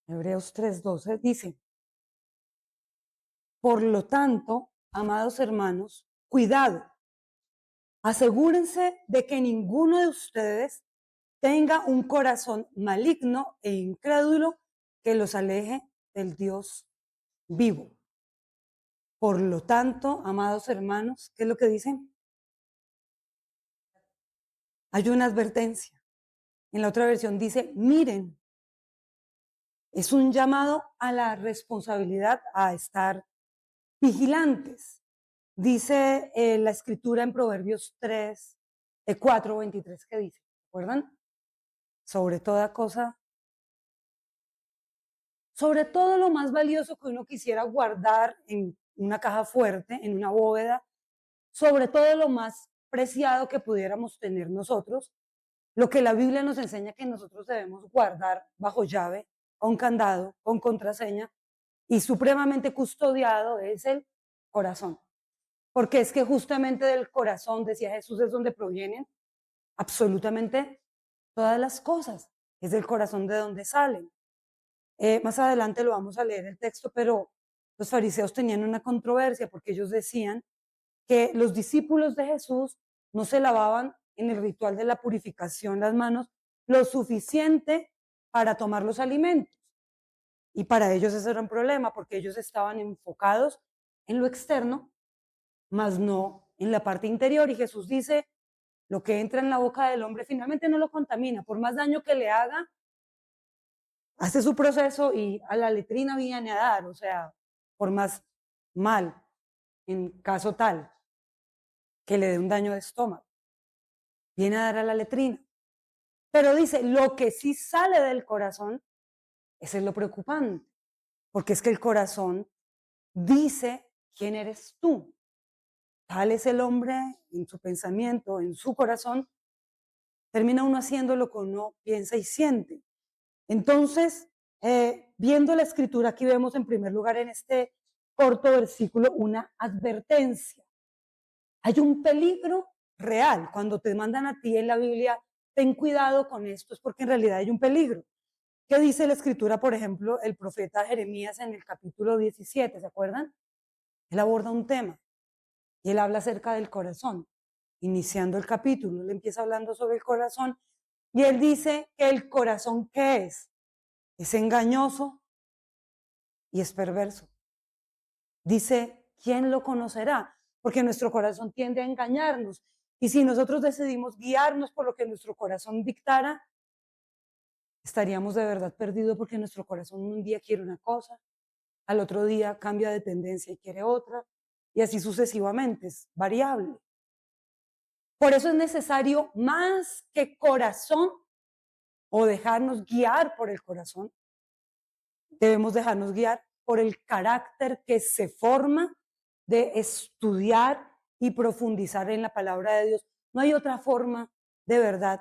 Hebreos 3:12 dice, por lo tanto, amados hermanos, cuidado, asegúrense de que ninguno de ustedes tenga un corazón maligno e incrédulo que los aleje del Dios vivo. Por lo tanto, amados hermanos, ¿qué es lo que dicen? Hay una advertencia. En la otra versión dice, miren, es un llamado a la responsabilidad, a estar vigilantes. Dice la escritura en Proverbios 3, 4:23, ¿qué dice? ¿Recuerdan? Sobre toda cosa, sobre todo lo más valioso que uno quisiera guardar en una caja fuerte, en una bóveda, sobre todo lo más preciado que pudiéramos tener nosotros, lo que la Biblia nos enseña que nosotros debemos guardar bajo llave, con candado, con contraseña y supremamente custodiado es el corazón. Porque es que justamente del corazón, decía Jesús, es donde provienen absolutamente todas las cosas. Es del corazón de donde salen. Más adelante lo vamos a leer el texto, pero los fariseos tenían una controversia porque ellos decían que los discípulos de Jesús no se lavaban en el ritual de la purificación las manos lo suficiente para tomar los alimentos. Y para ellos ese era un problema porque ellos estaban enfocados en lo externo, mas no en la parte interior. Y Jesús dice, lo que entra en la boca del hombre finalmente no lo contamina, por más daño que le haga, hace su proceso y a la letrina viene a dar, o sea, por más mal, en caso tal, que le dé un daño de estómago, viene a dar a la letrina. Pero dice, lo que sí sale del corazón, eso es lo preocupante, porque es que el corazón dice quién eres tú. Tal es el hombre en su pensamiento, en su corazón, termina uno haciendo lo que uno piensa y siente. Entonces, viendo la escritura, aquí vemos en primer lugar en este corto versículo una advertencia. Hay un peligro real. Cuando te mandan a ti en la Biblia, ten cuidado con esto, es porque en realidad hay un peligro. ¿Qué dice la escritura, por ejemplo, el profeta Jeremías en el capítulo 17? ¿Se acuerdan? Él aborda un tema y él habla acerca del corazón. Iniciando el capítulo, él empieza hablando sobre el corazón y él dice que el corazón, ¿qué es? Es engañoso y es perverso. Dice, ¿quién lo conocerá? Porque nuestro corazón tiende a engañarnos. Y si nosotros decidimos guiarnos por lo que nuestro corazón dictara, estaríamos de verdad perdidos porque nuestro corazón un día quiere una cosa, al otro día cambia de tendencia y quiere otra, y así sucesivamente, es variable. Por eso es necesario más que corazón o dejarnos guiar por el corazón, debemos dejarnos guiar por el carácter que se forma de estudiar y profundizar en la palabra de Dios. No hay otra forma de verdad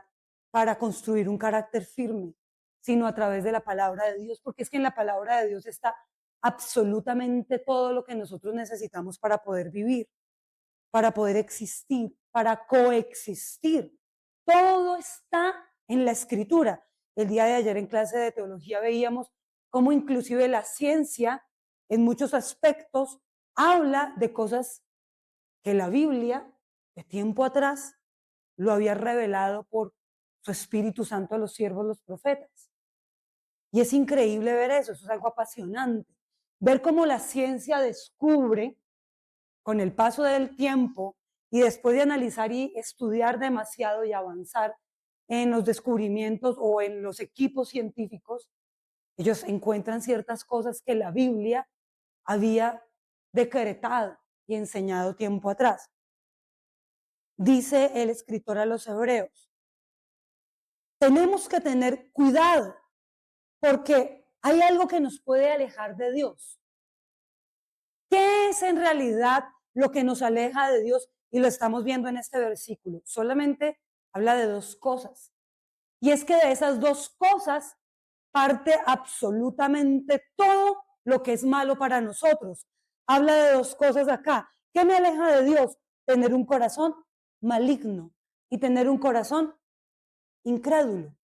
para construir un carácter firme, sino a través de la palabra de Dios, porque es que en la palabra de Dios está absolutamente todo lo que nosotros necesitamos para poder vivir, para poder existir, para coexistir. Todo está en la escritura. El día de ayer en clase de teología veíamos cómo inclusive la ciencia en muchos aspectos habla de cosas que la Biblia de tiempo atrás lo había revelado por su Espíritu Santo a los siervos, los profetas. Y es increíble ver eso es algo apasionante. Ver cómo la ciencia descubre con el paso del tiempo y después de analizar y estudiar demasiado y avanzar en los descubrimientos o en los equipos científicos, ellos encuentran ciertas cosas que la Biblia había decretado y enseñado tiempo atrás. Dice el escritor a los hebreos, tenemos que tener cuidado porque hay algo que nos puede alejar de Dios. ¿Qué es en realidad lo que nos aleja de Dios? Y lo estamos viendo en este versículo. Solamente habla de dos cosas. Y es que de esas dos cosas parte absolutamente todo lo que es malo para nosotros. Habla de dos cosas acá. ¿Qué me aleja de Dios? Tener un corazón maligno y tener un corazón incrédulo.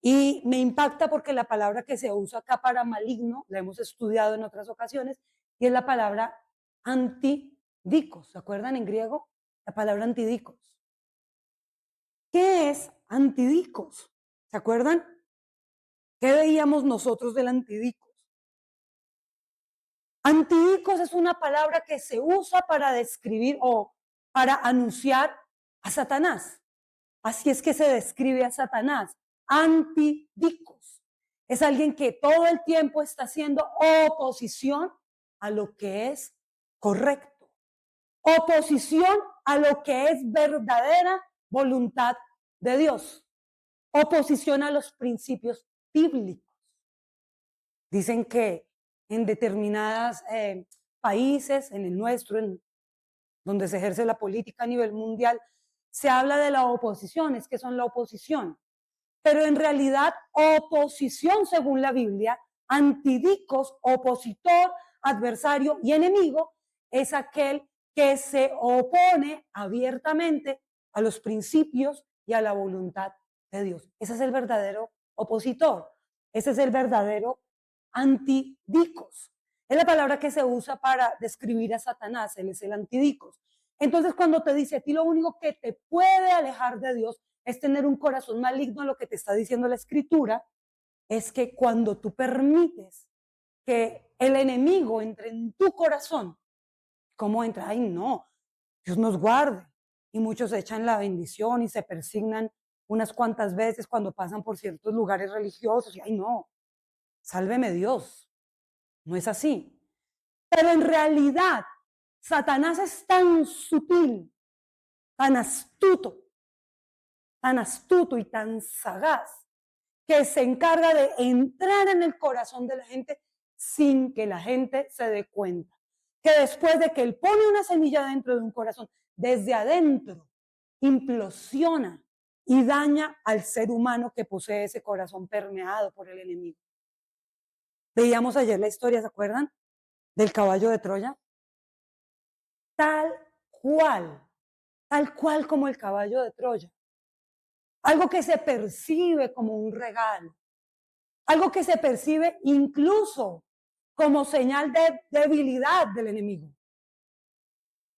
Y me impacta porque la palabra que se usa acá para maligno, la hemos estudiado en otras ocasiones, y es la palabra antidicos. ¿Se acuerdan en griego? La palabra antidicos. ¿Qué es antidicos? ¿Se acuerdan? ¿Qué veíamos nosotros del antidicos? Antidicos es una palabra que se usa para describir o para anunciar a Satanás. Así es que se describe a Satanás. Antidicos. Es alguien que todo el tiempo está haciendo oposición a lo que es correcto. Oposición a lo que es verdadera voluntad de Dios. Oposición a los principios bíblicos. Dicen que en determinados países, en el nuestro, donde se ejerce la política a nivel mundial, se habla de la oposición, es que son la oposición. Pero en realidad, oposición según la Biblia, antidicos, opositor, adversario y enemigo, es aquel que se opone abiertamente a los principios y a la voluntad de Dios. Ese es el verdadero opositor. Ese es el verdadero antidicos. Es la palabra que se usa para describir a Satanás, él es el antidicos. Entonces, cuando te dice a ti lo único que te puede alejar de Dios es tener un corazón maligno, lo que te está diciendo la Escritura es que cuando tú permites que el enemigo entre en tu corazón, ¿cómo entra? Ay, no, Dios nos guarde. Y muchos echan la bendición y se persignan unas cuantas veces cuando pasan por ciertos lugares religiosos y ay, no, sálveme Dios. No es así. Pero en realidad, Satanás es tan sutil, tan astuto y tan sagaz, que se encarga de entrar en el corazón de la gente sin que la gente se dé cuenta. Que después de que él pone una semilla dentro de un corazón, desde adentro, implosiona y daña al ser humano que posee ese corazón permeado por el enemigo. Veíamos ayer la historia, ¿se acuerdan? Del caballo de Troya. Tal cual como el caballo de Troya. Algo que se percibe como un regalo, algo que se percibe incluso como señal de debilidad del enemigo,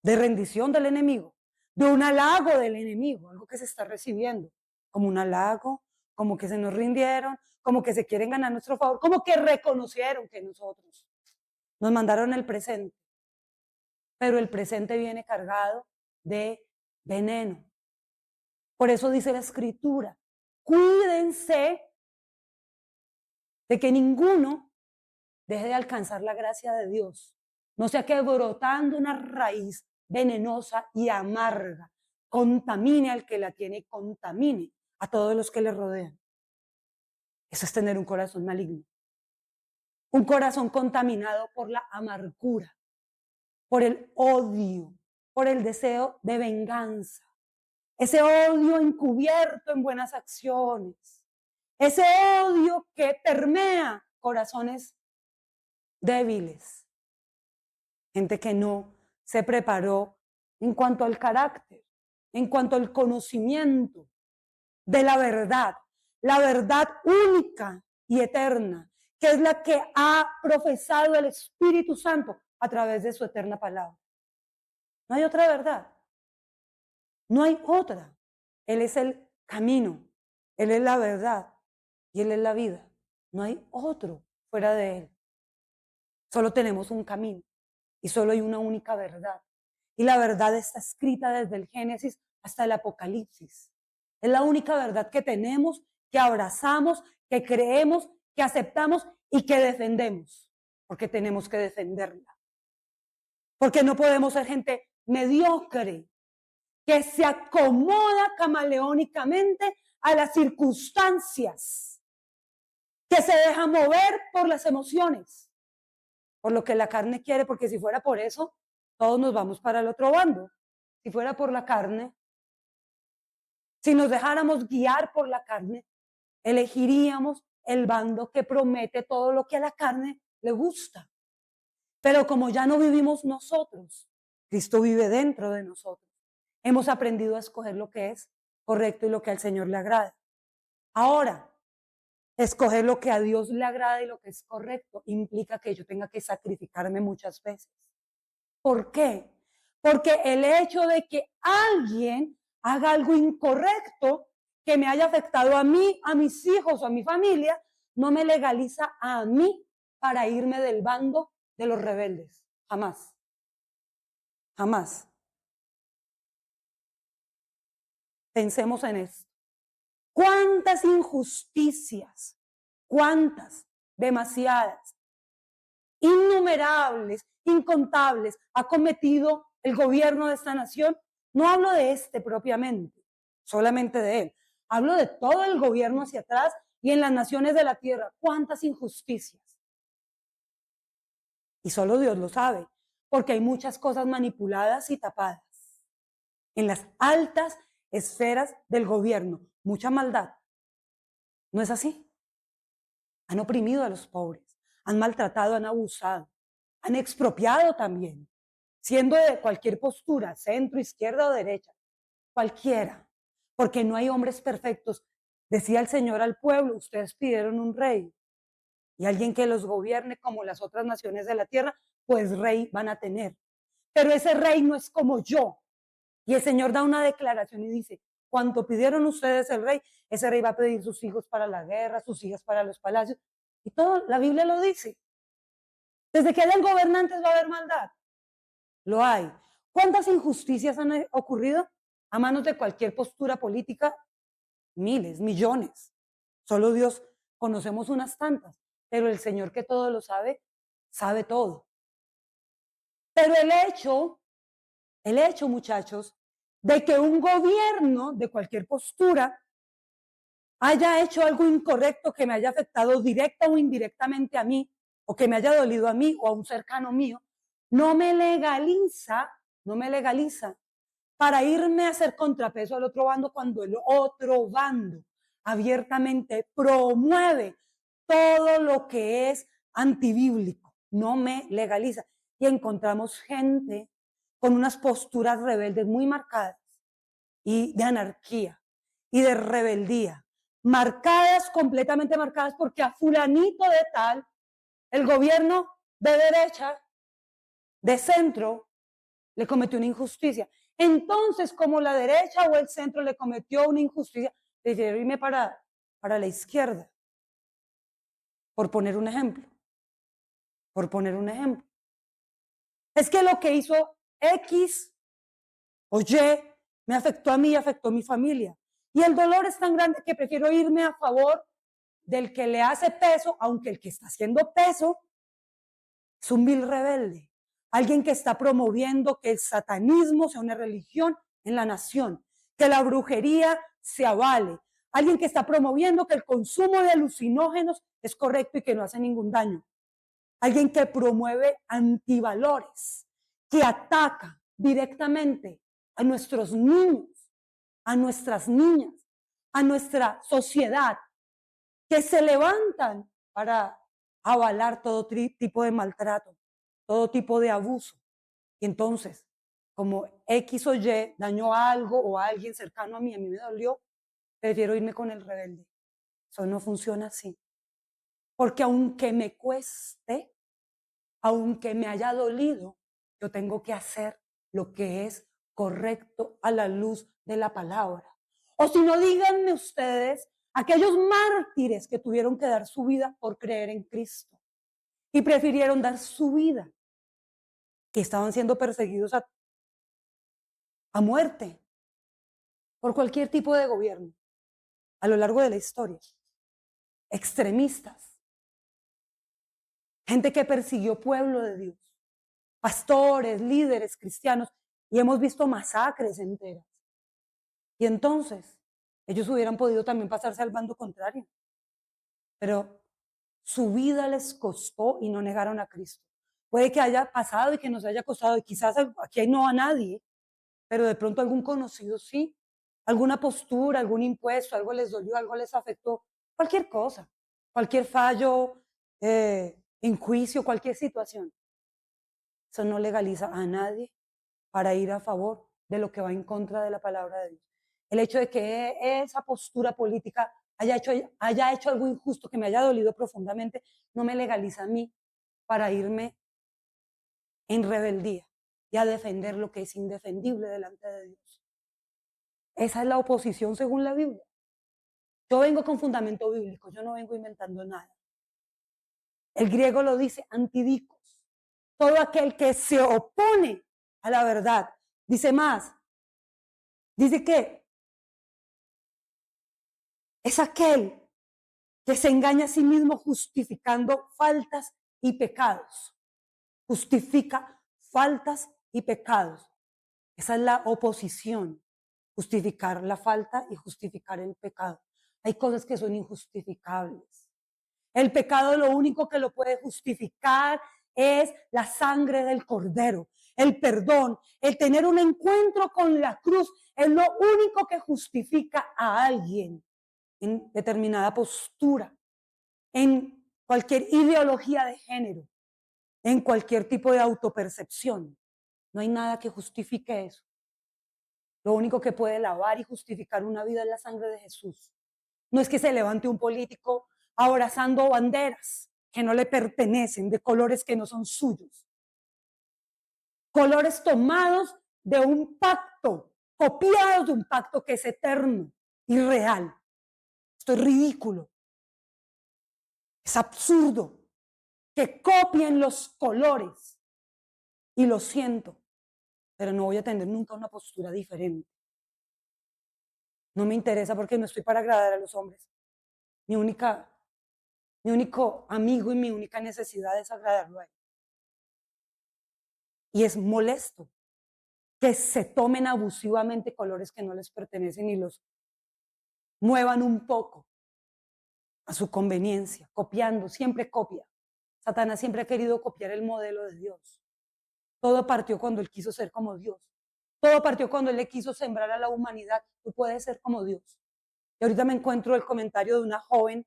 de rendición del enemigo, de un halago del enemigo, algo que se está recibiendo como un halago, como que se nos rindieron, como que se quieren ganar nuestro favor, como que reconocieron que nosotros nos mandaron el presente, pero el presente viene cargado de veneno. Por eso dice la Escritura, cuídense de que ninguno deje de alcanzar la gracia de Dios. No sea que brotando una raíz venenosa y amarga contamine al que la tiene y contamine a todos los que le rodean. Eso es tener un corazón maligno. Un corazón contaminado por la amargura, por el odio, por el deseo de venganza. Ese odio encubierto en buenas acciones. Ese odio que permea corazones débiles. Gente que no se preparó en cuanto al carácter, en cuanto al conocimiento de la verdad única y eterna, que es la que ha profesado el Espíritu Santo a través de su eterna palabra. No hay otra verdad, no hay otra. Él es el camino, Él es la verdad y Él es la vida. No hay otro fuera de Él. Solo tenemos un camino y solo hay una única verdad. Y la verdad está escrita desde el Génesis hasta el Apocalipsis. Es la única verdad que tenemos, que abrazamos, que creemos, que aceptamos y que defendemos, porque tenemos que defenderla. Porque no podemos ser gente mediocre, que se acomoda camaleónicamente a las circunstancias, que se deja mover por las emociones, por lo que la carne quiere, porque si fuera por eso, todos nos vamos para el otro bando. Si fuera por la carne, si nos dejáramos guiar por la carne, elegiríamos el bando que promete todo lo que a la carne le gusta. Pero como ya no vivimos nosotros, Cristo vive dentro de nosotros. Hemos aprendido a escoger lo que es correcto y lo que al Señor le agrada. Ahora, Escoger lo que a Dios le agrada y lo que es correcto implica que yo tenga que sacrificarme muchas veces. ¿Por qué? Porque el hecho de que alguien haga algo incorrecto que me haya afectado a mí, a mis hijos o a mi familia, no me legaliza a mí para irme del bando de los rebeldes. Jamás. Jamás. Pensemos en esto. ¿Cuántas injusticias? ¿Cuántas? Demasiadas. Innumerables, incontables ha cometido el gobierno de esta nación. No hablo de este propiamente, solamente de él. Hablo de todo el gobierno hacia atrás y en las naciones de la tierra. ¿Cuántas injusticias? Y solo Dios lo sabe, porque hay muchas cosas manipuladas y tapadas. En las altas esferas del gobierno, mucha maldad. ¿No es así? Han oprimido a los pobres, han maltratado, han abusado, han expropiado también, siendo de cualquier postura, centro, izquierda o derecha, cualquiera, porque no hay hombres perfectos. Decía el Señor al pueblo, ustedes pidieron un rey y alguien que los gobierne como las otras naciones de la tierra, pues rey van a tener. Pero ese rey no es como yo. Y el Señor da una declaración y dice, cuando pidieron ustedes el rey, ese rey va a pedir sus hijos para la guerra, sus hijas para los palacios. Y todo, la Biblia lo dice. Desde que hayan gobernantes va a haber maldad. Lo hay. ¿Cuántas injusticias han ocurrido a manos de cualquier postura política? Miles, millones. Solo Dios conocemos unas tantas, pero el Señor que todo lo sabe, sabe todo. Pero el hecho, muchachos, de que un gobierno de cualquier postura haya hecho algo incorrecto que me haya afectado directa o indirectamente a mí, o que me haya dolido a mí o a un cercano mío, no me legaliza para irme a hacer contrapeso al otro bando cuando el otro bando abiertamente promueve todo lo que es antibíblico. No me legaliza. Y encontramos gente con unas posturas rebeldes muy marcadas y de anarquía y de rebeldía, marcadas, completamente marcadas, porque a fulanito de tal, el gobierno de derecha, de centro, le cometió una injusticia. Entonces, como la derecha o el centro le cometió una injusticia, decidieron irme para la izquierda, por poner un ejemplo. Por poner un ejemplo. Es que lo que hizo X o Y me afectó a mí, afectó a mi familia. Y el dolor es tan grande que prefiero irme a favor del que le hace peso, aunque el que está haciendo peso es un vil rebelde. Alguien que está promoviendo que el satanismo sea una religión en la nación, que la brujería se avale. Alguien que está promoviendo que el consumo de alucinógenos es correcto y que no hace ningún daño. Alguien que promueve antivalores, que ataca directamente a nuestros niños, a nuestras niñas, a nuestra sociedad, que se levantan para avalar todo tipo de maltrato, todo tipo de abuso. Y entonces, como X o Y dañó a algo o a alguien cercano a mí me dolió, prefiero irme con el rebelde. Eso no funciona así. Porque aunque me cueste, aunque me haya dolido, yo tengo que hacer lo que es correcto a la luz de la palabra. O si no, díganme ustedes aquellos mártires que tuvieron que dar su vida por creer en Cristo y prefirieron dar su vida, que estaban siendo perseguidos a muerte por cualquier tipo de gobierno a lo largo de la historia. Extremistas, gente que persiguió pueblo de Dios, pastores, líderes cristianos, y hemos visto masacres enteras. Y entonces, ellos hubieran podido también pasarse al bando contrario, pero su vida les costó y no negaron a Cristo. Puede que haya pasado y que nos haya costado, y quizás aquí no a nadie, pero de pronto algún conocido sí, alguna postura, algún impuesto, algo les dolió, algo les afectó, cualquier cosa, cualquier fallo en juicio, cualquier situación. Eso no legaliza a nadie para ir a favor de lo que va en contra de la palabra de Dios. El hecho de que esa postura política haya hecho algo injusto, que me haya dolido profundamente, no me legaliza a mí para irme en rebeldía y a defender lo que es indefendible delante de Dios. Esa es la oposición según la Biblia. Yo vengo con fundamento bíblico, yo no vengo inventando nada. El griego lo dice, antidicos. Todo aquel que se opone a la verdad. Dice más, dice que es aquel que se engaña a sí mismo justificando faltas y pecados. Justifica faltas y pecados. Esa es la oposición, justificar la falta y justificar el pecado. Hay cosas que son injustificables. El pecado lo único que lo puede justificar es la sangre del Cordero, el perdón, el tener un encuentro con la cruz, es lo único que justifica a alguien en determinada postura, en cualquier ideología de género, en cualquier tipo de autopercepción. No hay nada que justifique eso. Lo único que puede lavar y justificar una vida es la sangre de Jesús. No es que se levante un político abrazando banderas que no le pertenecen, de colores que no son suyos. Colores tomados de un pacto, copiados de un pacto que es eterno y real. Esto es ridículo. Es absurdo que copien los colores. Y lo siento, pero no voy a tener nunca una postura diferente. No me interesa porque no estoy para agradar a los hombres. Mi único amigo y mi única necesidad es agradarlo a él. Y es molesto que se tomen abusivamente colores que no les pertenecen y los muevan un poco a su conveniencia, copiando, siempre copia. Satanás siempre ha querido copiar el modelo de Dios. Todo partió cuando él quiso ser como Dios. Todo partió cuando él le quiso sembrar a la humanidad. Tú puedes ser como Dios. Y ahorita me encuentro el comentario de una joven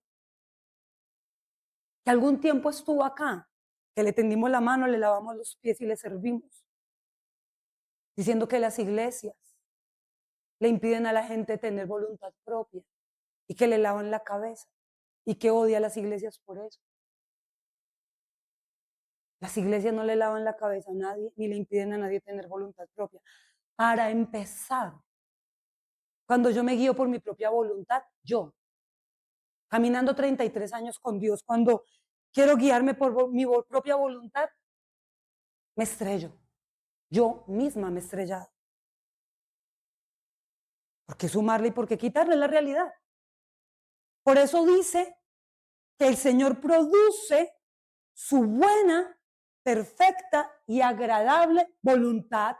que algún tiempo estuvo acá, que le tendimos la mano, le lavamos los pies y le servimos, diciendo que las iglesias le impiden a la gente tener voluntad propia y que le lavan la cabeza y que odia a las iglesias por eso. Las iglesias no le lavan la cabeza a nadie ni le impiden a nadie tener voluntad propia. Para empezar, cuando yo me guío por mi propia voluntad, yo, caminando 33 años con Dios, cuando quiero guiarme por mi propia voluntad, me estrello. Yo misma me he estrellado. ¿Por qué sumarle y por qué quitarle la realidad? Por eso dice que el Señor produce su buena, perfecta y agradable voluntad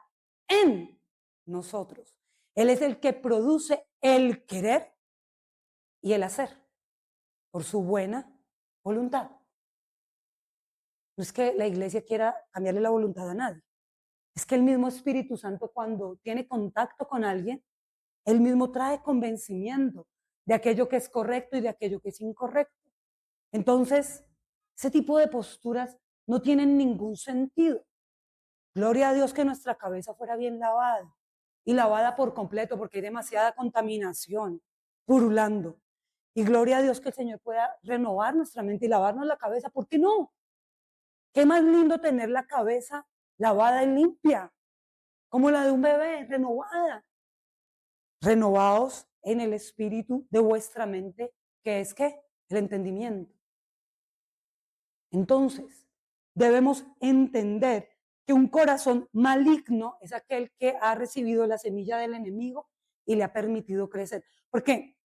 en nosotros. Él es el que produce el querer y el hacer por su buena voluntad. No es que la iglesia quiera cambiarle la voluntad a nadie. Es que el mismo Espíritu Santo, cuando tiene contacto con alguien, él mismo trae convencimiento de aquello que es correcto y de aquello que es incorrecto. Entonces, ese tipo de posturas no tienen ningún sentido. Gloria a Dios que nuestra cabeza fuera bien lavada y lavada por completo, porque hay demasiada contaminación purulando. Y gloria a Dios que el Señor pueda renovar nuestra mente y lavarnos la cabeza. ¿Por qué no? Qué más lindo tener la cabeza lavada y limpia, como la de un bebé, renovada. Renovados en el espíritu de vuestra mente, que es ¿qué? El entendimiento. Entonces, debemos entender que un corazón maligno es aquel que ha recibido la semilla del enemigo y le ha permitido crecer. Porque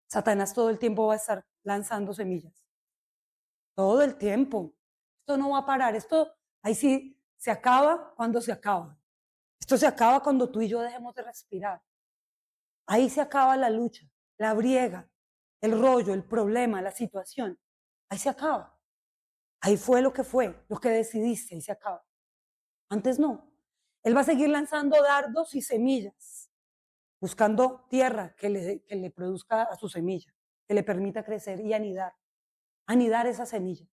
Satanás todo el tiempo va a estar lanzando semillas. Todo el tiempo. Esto no va a parar. Esto, ahí sí, se acaba cuando se acaba. Esto se acaba cuando tú y yo dejemos de respirar. Ahí se acaba la lucha, la briega, el rollo, el problema, la situación. Ahí se acaba. Ahí fue, lo que decidiste, ahí se acaba. Antes no. Él va a seguir lanzando dardos y semillas, buscando tierra que le produzca a su semilla, que le permita crecer y anidar esa semilla.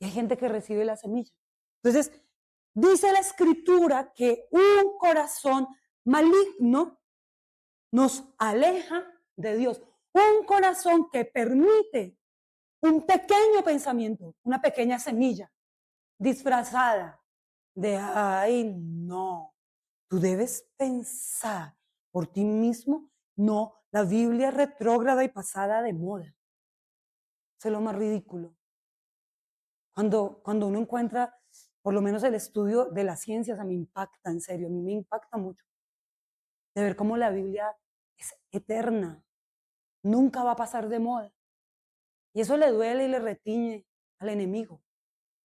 Y hay gente que recibe la semilla. Entonces, dice la Escritura que un corazón maligno nos aleja de Dios. Un corazón que permite un pequeño pensamiento, una pequeña semilla disfrazada de, ay, no, tú debes pensar por ti mismo. No, la Biblia es retrógrada y pasada de moda. Eso es lo más ridículo. Cuando uno encuentra, por lo menos el estudio de las ciencias, a mí me impacta, en serio, a mí me impacta mucho, de ver cómo la Biblia es eterna, nunca va a pasar de moda. Y eso le duele y le retiñe al enemigo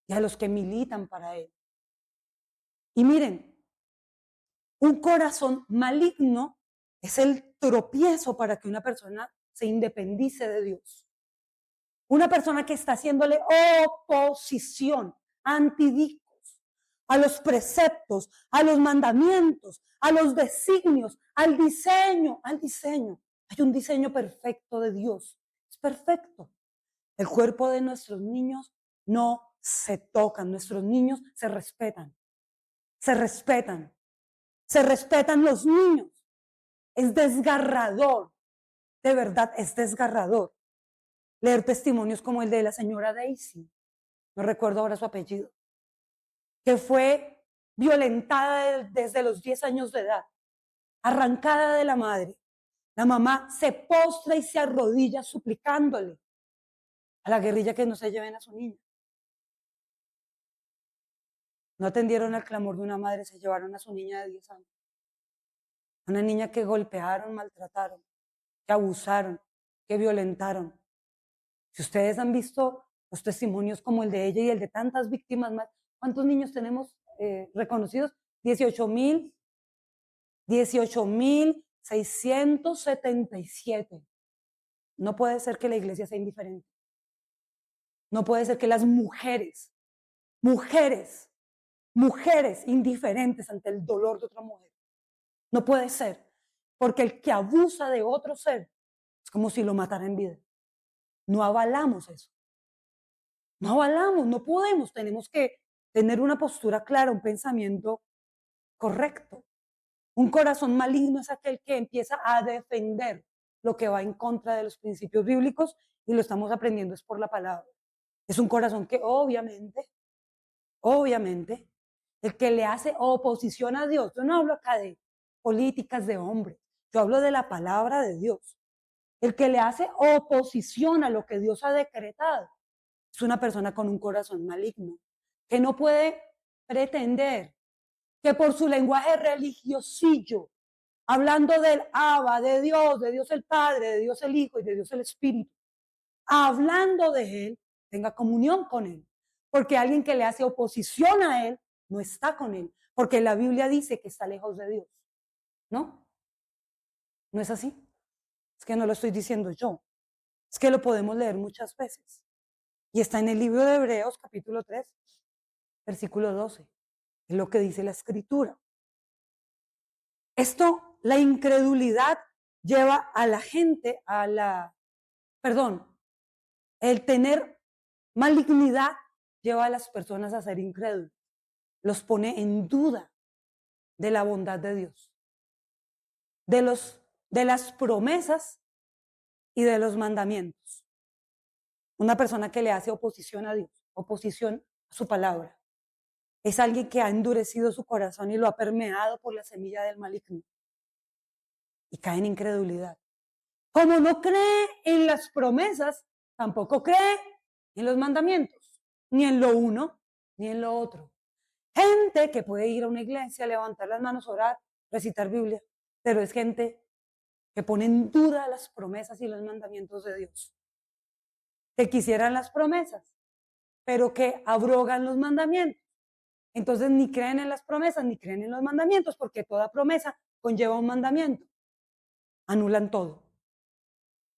y a los que militan para él. Y miren, un corazón maligno es el tropiezo para que una persona se independice de Dios. Una persona que está haciéndole oposición, antidicos, a los preceptos, a los mandamientos, a los designios, al diseño. Hay un diseño perfecto de Dios. Es perfecto. El cuerpo de nuestros niños no se tocan. Nuestros niños se respetan. Se respetan. Se respetan los niños. Es desgarrador. De verdad, es desgarrador leer testimonios como el de la señora Daisy, no recuerdo ahora su apellido, que fue violentada desde los 10 años de edad, arrancada de la madre. La mamá se postra y se arrodilla suplicándole a la guerrilla que no se lleven a su niña. No atendieron al clamor de una madre, se llevaron a su niña de 10 años. Una niña que golpearon, maltrataron, que abusaron, que violentaron. Si ustedes han visto los testimonios como el de ella y el de tantas víctimas más, ¿cuántos niños tenemos reconocidos? 18,677. No puede ser que la iglesia sea indiferente. No puede ser que las mujeres indiferentes ante el dolor de otra mujer. No puede ser, porque el que abusa de otro ser es como si lo matara en vida. No avalamos eso. No avalamos, no podemos, tenemos que tener una postura clara, un pensamiento correcto. Un corazón maligno es aquel que empieza a defender lo que va en contra de los principios bíblicos y lo estamos aprendiendo es por la palabra. Es un corazón que obviamente, el que le hace oposición a Dios. Yo no hablo acá de políticas de hombres, yo hablo de la palabra de Dios. El que le hace oposición a lo que Dios ha decretado es una persona con un corazón maligno, que no puede pretender que por su lenguaje religiosillo, hablando del Abba, de Dios el Padre, de Dios el Hijo y de Dios el Espíritu, hablando de Él, tenga comunión con Él. Porque alguien que le hace oposición a Él no está con Él, porque la Biblia dice que está lejos de Dios. ¿No? ¿No es así? Es que no lo estoy diciendo yo, es que lo podemos leer muchas veces. Y está en el libro de Hebreos, capítulo 3, versículo 12. Es lo que dice la Escritura. Esto, la incredulidad lleva a la gente el tener malignidad lleva a las personas a ser incrédulos. Los pone en duda de la bondad de Dios, de las promesas y de los mandamientos. Una persona que le hace oposición a Dios, oposición a su palabra, es alguien que ha endurecido su corazón y lo ha permeado por la semilla del maligno y cae en incredulidad. Como no cree en las promesas, tampoco cree en los mandamientos, ni en lo uno ni en lo otro. Gente que puede ir a una iglesia, levantar las manos, orar, recitar Biblia, pero es gente que pone en duda las promesas y los mandamientos de Dios. Que quisieran las promesas, pero que abrogan los mandamientos. Entonces ni creen en las promesas ni creen en los mandamientos, porque toda promesa conlleva un mandamiento. Anulan todo.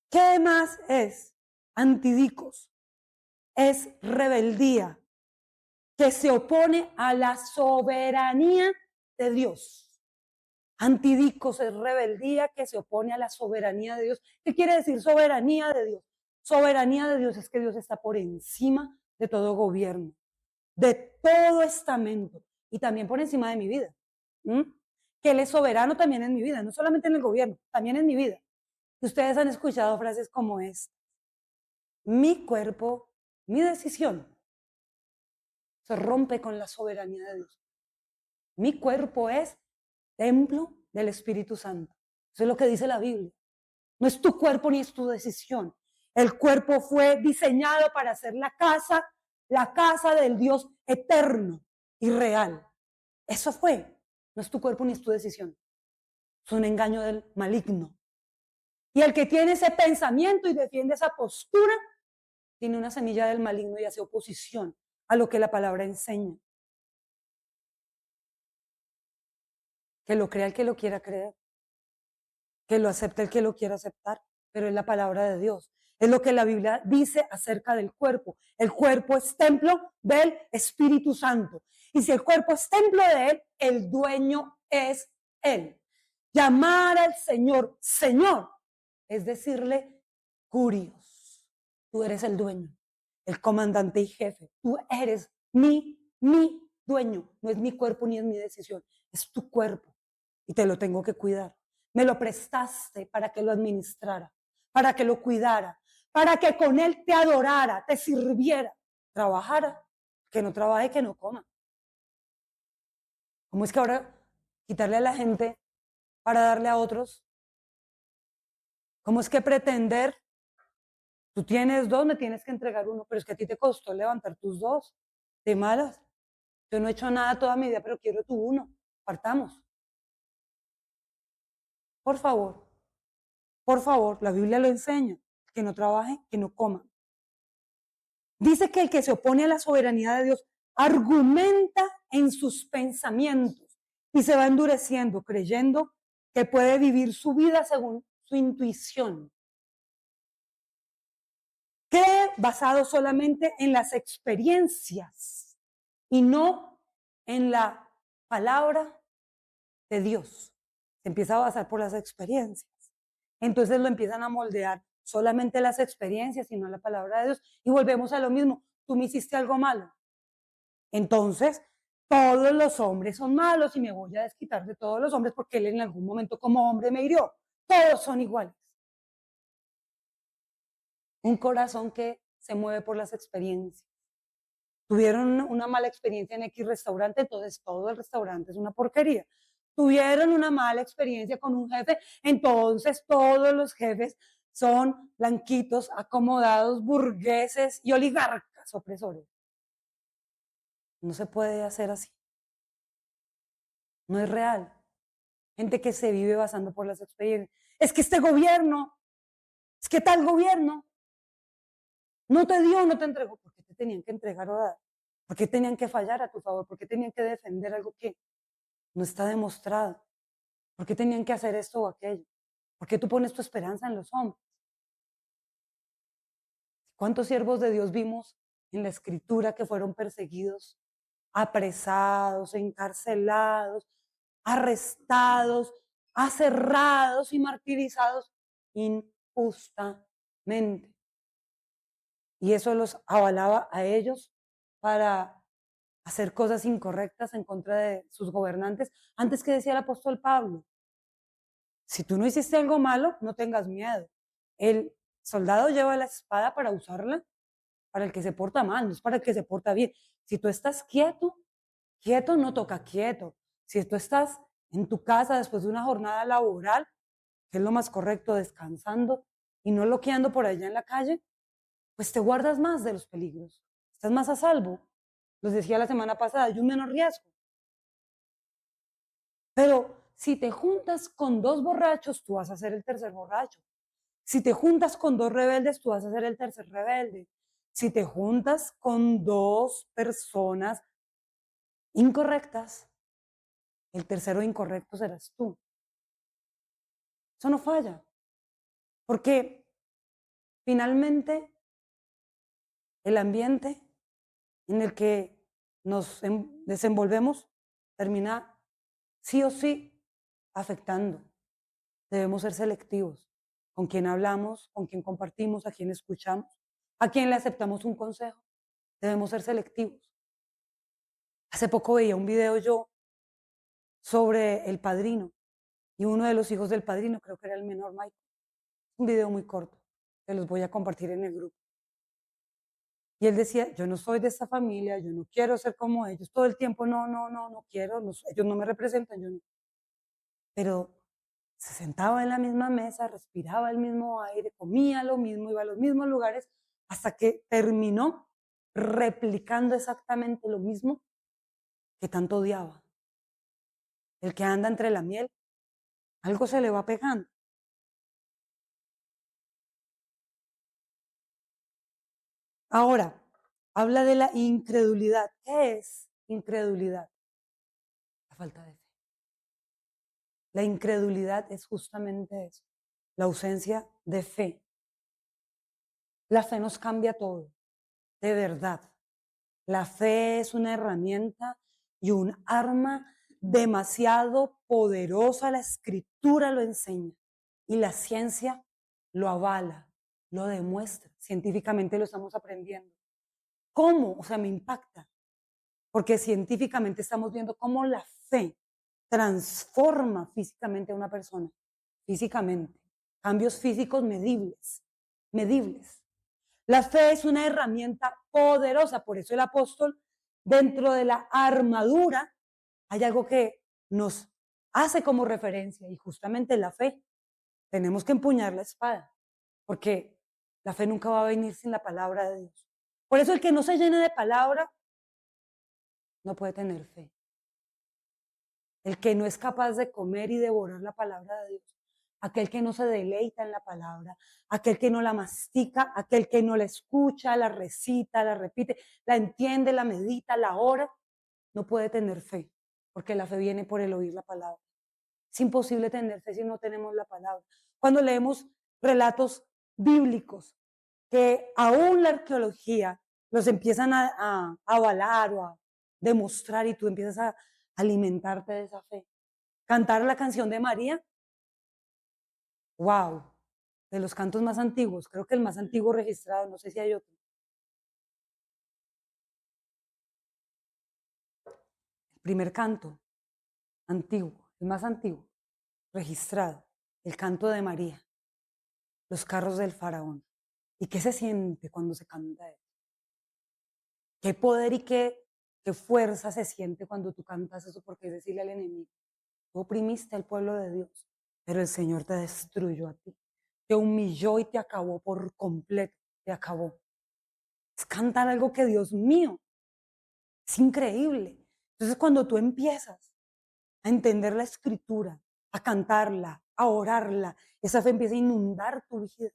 ¿Qué más es? Antidicos. Es rebeldía que se opone a la soberanía de Dios. Antidicos es rebeldía que se opone a la soberanía de Dios. ¿Qué quiere decir soberanía de Dios? Soberanía de Dios es que Dios está por encima de todo gobierno, de todo estamento y también por encima de mi vida. Que Él es soberano también en mi vida, no solamente en el gobierno, también en mi vida. Y ustedes han escuchado frases como esta: mi cuerpo, mi decisión. Se rompe con la soberanía de Dios. Mi cuerpo es templo del Espíritu Santo. Eso es lo que dice la Biblia. No es tu cuerpo ni es tu decisión. El cuerpo fue diseñado para ser la casa del Dios eterno y real. Eso fue. No es tu cuerpo ni es tu decisión. Es un engaño del maligno. Y el que tiene ese pensamiento y defiende esa postura, tiene una semilla del maligno y hace oposición a lo que la palabra enseña. Que lo crea el que lo quiera creer, que lo acepte el que lo quiera aceptar, pero es la palabra de Dios. Es lo que la Biblia dice acerca del cuerpo. El cuerpo es templo del Espíritu Santo. Y si el cuerpo es templo de Él, el dueño es Él. Llamar al Señor, Señor, es decirle, Curios, tú eres el dueño, el comandante y jefe. Tú eres mi dueño. No es mi cuerpo ni es mi decisión, es tu cuerpo. Y te lo tengo que cuidar. Me lo prestaste para que lo administrara, para que lo cuidara, para que con él te adorara, te sirviera, trabajara. Que no trabaje, que no coma. ¿Cómo es que ahora quitarle a la gente para darle a otros? ¿Cómo es que pretender? Tú tienes dos, me tienes que entregar uno, pero es que a ti te costó levantar tus dos. De malas. Yo no he hecho nada toda mi vida, pero quiero tu uno. Partamos. Por favor, la Biblia lo enseña. Que no trabaje, que no coma. Dice que el que se opone a la soberanía de Dios argumenta en sus pensamientos y se va endureciendo, creyendo que puede vivir su vida según su intuición. Cree basado solamente en las experiencias y no en la palabra de Dios. Se empieza a basar por las experiencias. Entonces lo empiezan a moldear solamente las experiencias y no la palabra de Dios. Y volvemos a lo mismo. Tú me hiciste algo malo. Entonces, todos los hombres son malos y me voy a desquitar de todos los hombres porque él en algún momento como hombre me hirió. Todos son iguales. Un corazón que se mueve por las experiencias. Tuvieron una mala experiencia en X restaurante, entonces todo el restaurante es una porquería. Tuvieron una mala experiencia con un jefe, entonces todos los jefes son blanquitos, acomodados, burgueses y oligarcas opresores. No se puede hacer así. No es real. Gente que se vive basando por las experiencias. Es que este gobierno, es que tal gobierno no te dio, no te entregó. ¿Por qué te tenían que entregar o dar? ¿Por qué tenían que fallar a tu favor? ¿Por qué tenían que defender algo que no está demostrado? ¿Por qué tenían que hacer esto o aquello? ¿Por qué tú pones tu esperanza en los hombres? ¿Cuántos siervos de Dios vimos en la escritura que fueron perseguidos, apresados, encarcelados, arrestados, aserrados y martirizados injustamente? Y eso los avalaba a ellos para hacer cosas incorrectas en contra de sus gobernantes. Antes, que decía el apóstol Pablo, si tú no hiciste algo malo, no tengas miedo. El soldado lleva la espada para usarla para el que se porta mal, no es para el que se porta bien. Si tú estás quieto, quieto no toca quieto. Si tú estás en tu casa después de una jornada laboral, que es lo más correcto, descansando y no loqueando por allá en la calle, pues te guardas más de los peligros. Estás más a salvo. Les decía la semana pasada, hay un menor riesgo. Pero si te juntas con dos borrachos, tú vas a ser el tercer borracho. Si te juntas con dos rebeldes, tú vas a ser el tercer rebelde. Si te juntas con dos personas incorrectas, el tercero incorrecto serás tú. Eso no falla. Porque finalmente el ambiente en el que nos desenvolvemos termina sí o sí afectando. Debemos ser selectivos con quién hablamos, con quién compartimos, a quién escuchamos, a quién le aceptamos un consejo. Debemos ser selectivos. Hace poco veía un video yo sobre El Padrino y uno de los hijos del padrino, creo que era el menor Michael, Un video muy corto, se los voy a compartir en el grupo. Y él decía, yo no soy de esta familia, yo no quiero ser como ellos, todo el tiempo no quiero, ellos no me representan, yo no. Pero se sentaba en la misma mesa, respiraba el mismo aire, comía lo mismo, iba a los mismos lugares, hasta que terminó replicando exactamente lo mismo que tanto odiaba. El que anda entre la miel, algo se le va pegando. Ahora, habla de la incredulidad. ¿Qué es incredulidad? La falta de fe. La incredulidad es justamente eso, la ausencia de fe. La fe nos cambia todo, de verdad. La fe es una herramienta y un arma demasiado poderosa. La escritura lo enseña y la ciencia lo avala, lo demuestra. Científicamente lo estamos aprendiendo. ¿Cómo? O sea, me impacta, porque científicamente estamos viendo cómo la fe transforma físicamente a una persona, físicamente, cambios físicos medibles, medibles. La fe es una herramienta poderosa, por eso el apóstol, dentro de la armadura, hay algo que nos hace como referencia, y justamente la fe. Tenemos que empuñar la espada, porque la fe nunca va a venir sin la palabra de Dios. Por eso el que no se llene de palabra no puede tener fe. El que no es capaz de comer y devorar la palabra de Dios, aquel que no se deleita en la palabra, aquel que no la mastica, aquel que no la escucha, la recita, la repite, la entiende, la medita, la ora, no puede tener fe, porque la fe viene por el oír la palabra. Es imposible tener fe si no tenemos la palabra. Cuando leemos relatos bíblicos, que aún la arqueología los empiezan a avalar o a demostrar, y tú empiezas a alimentarte de esa fe. Cantar la canción de María, wow, de los cantos más antiguos, creo que el más antiguo registrado, no sé si hay otro. El primer canto antiguo, el más antiguo, registrado, el canto de María, los carros del faraón. ¿Y qué se siente cuando se canta eso? ¿Qué poder y qué fuerza se siente cuando tú cantas eso? Porque es decirle al enemigo, tú oprimiste al pueblo de Dios, pero el Señor te destruyó a ti, te humilló y te acabó por completo, te acabó. Es cantar algo que, Dios mío, es increíble. Entonces cuando tú empiezas a entender la escritura, a cantarla, a orarla, esa fe empieza a inundar tu vida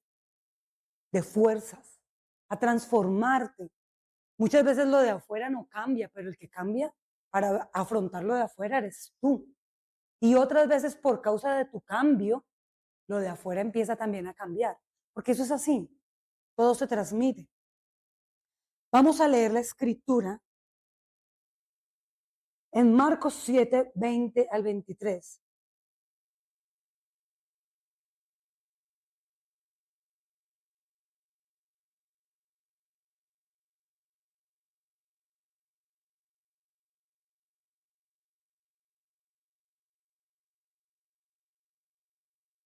de fuerzas, a transformarte. Muchas veces lo de afuera no cambia, pero el que cambia para afrontar lo de afuera eres tú. Y otras veces por causa de tu cambio, lo de afuera empieza también a cambiar, porque eso es así, todo se transmite. Vamos a leer la escritura en Marcos 7, 20 al 23.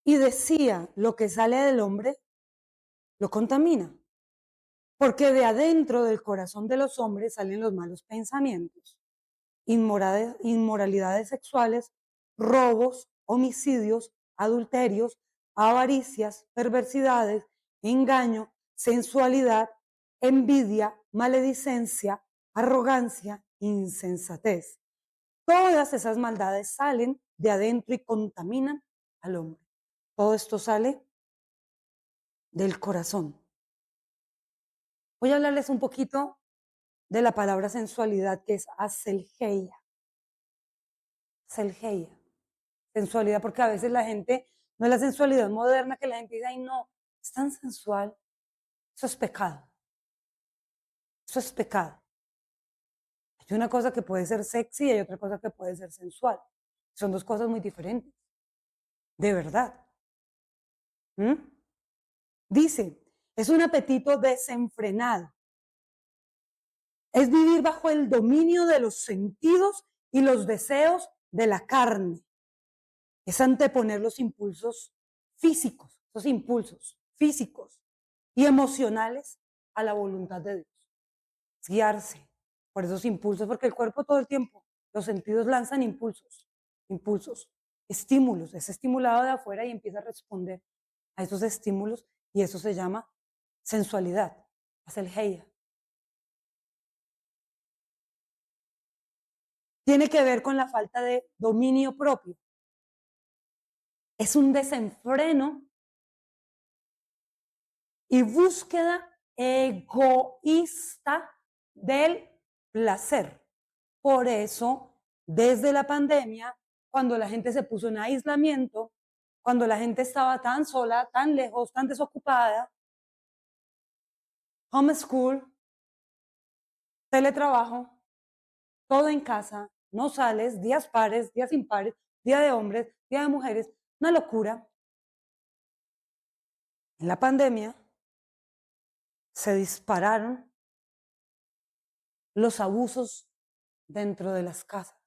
Y decía, lo que sale del hombre lo contamina, porque de adentro del corazón de los hombres salen los malos pensamientos, inmoralidades sexuales, robos, homicidios, adulterios, avaricias, perversidades, engaño, sensualidad, envidia, maledicencia, arrogancia, insensatez. Todas esas maldades salen de adentro y contaminan al hombre. Todo esto sale del corazón. Voy a hablarles un poquito de la palabra sensualidad, que es aselgeia. Selgeia. Sensualidad, porque a veces la gente, no es la sensualidad moderna que la gente dice, ay no, es tan sensual. Eso es pecado. Eso es pecado. Hay una cosa que puede ser sexy y hay otra cosa que puede ser sensual. Son dos cosas muy diferentes. De verdad. Dice, es un apetito desenfrenado. Es vivir bajo el dominio de los sentidos y los deseos de la carne. Es anteponer los impulsos físicos. esos impulsos físicos y emocionales a la voluntad de Dios. Es guiarse por esos impulsos, porque el cuerpo todo el tiempo, los sentidos lanzan impulsos, estímulos, es estimulado de afuera y empieza a responder a esos estímulos y eso se llama sensualidad, es el heya. Tiene que ver con la falta de dominio propio. Es un desenfreno y búsqueda egoísta del placer. Por eso, desde la pandemia, cuando la gente se puso en aislamiento, cuando la gente estaba tan sola, tan lejos, tan desocupada, homeschool, teletrabajo, todo en casa, no sales, días pares, días impares, día de hombres, día de mujeres, una locura. En la pandemia se dispararon los abusos dentro de las casas.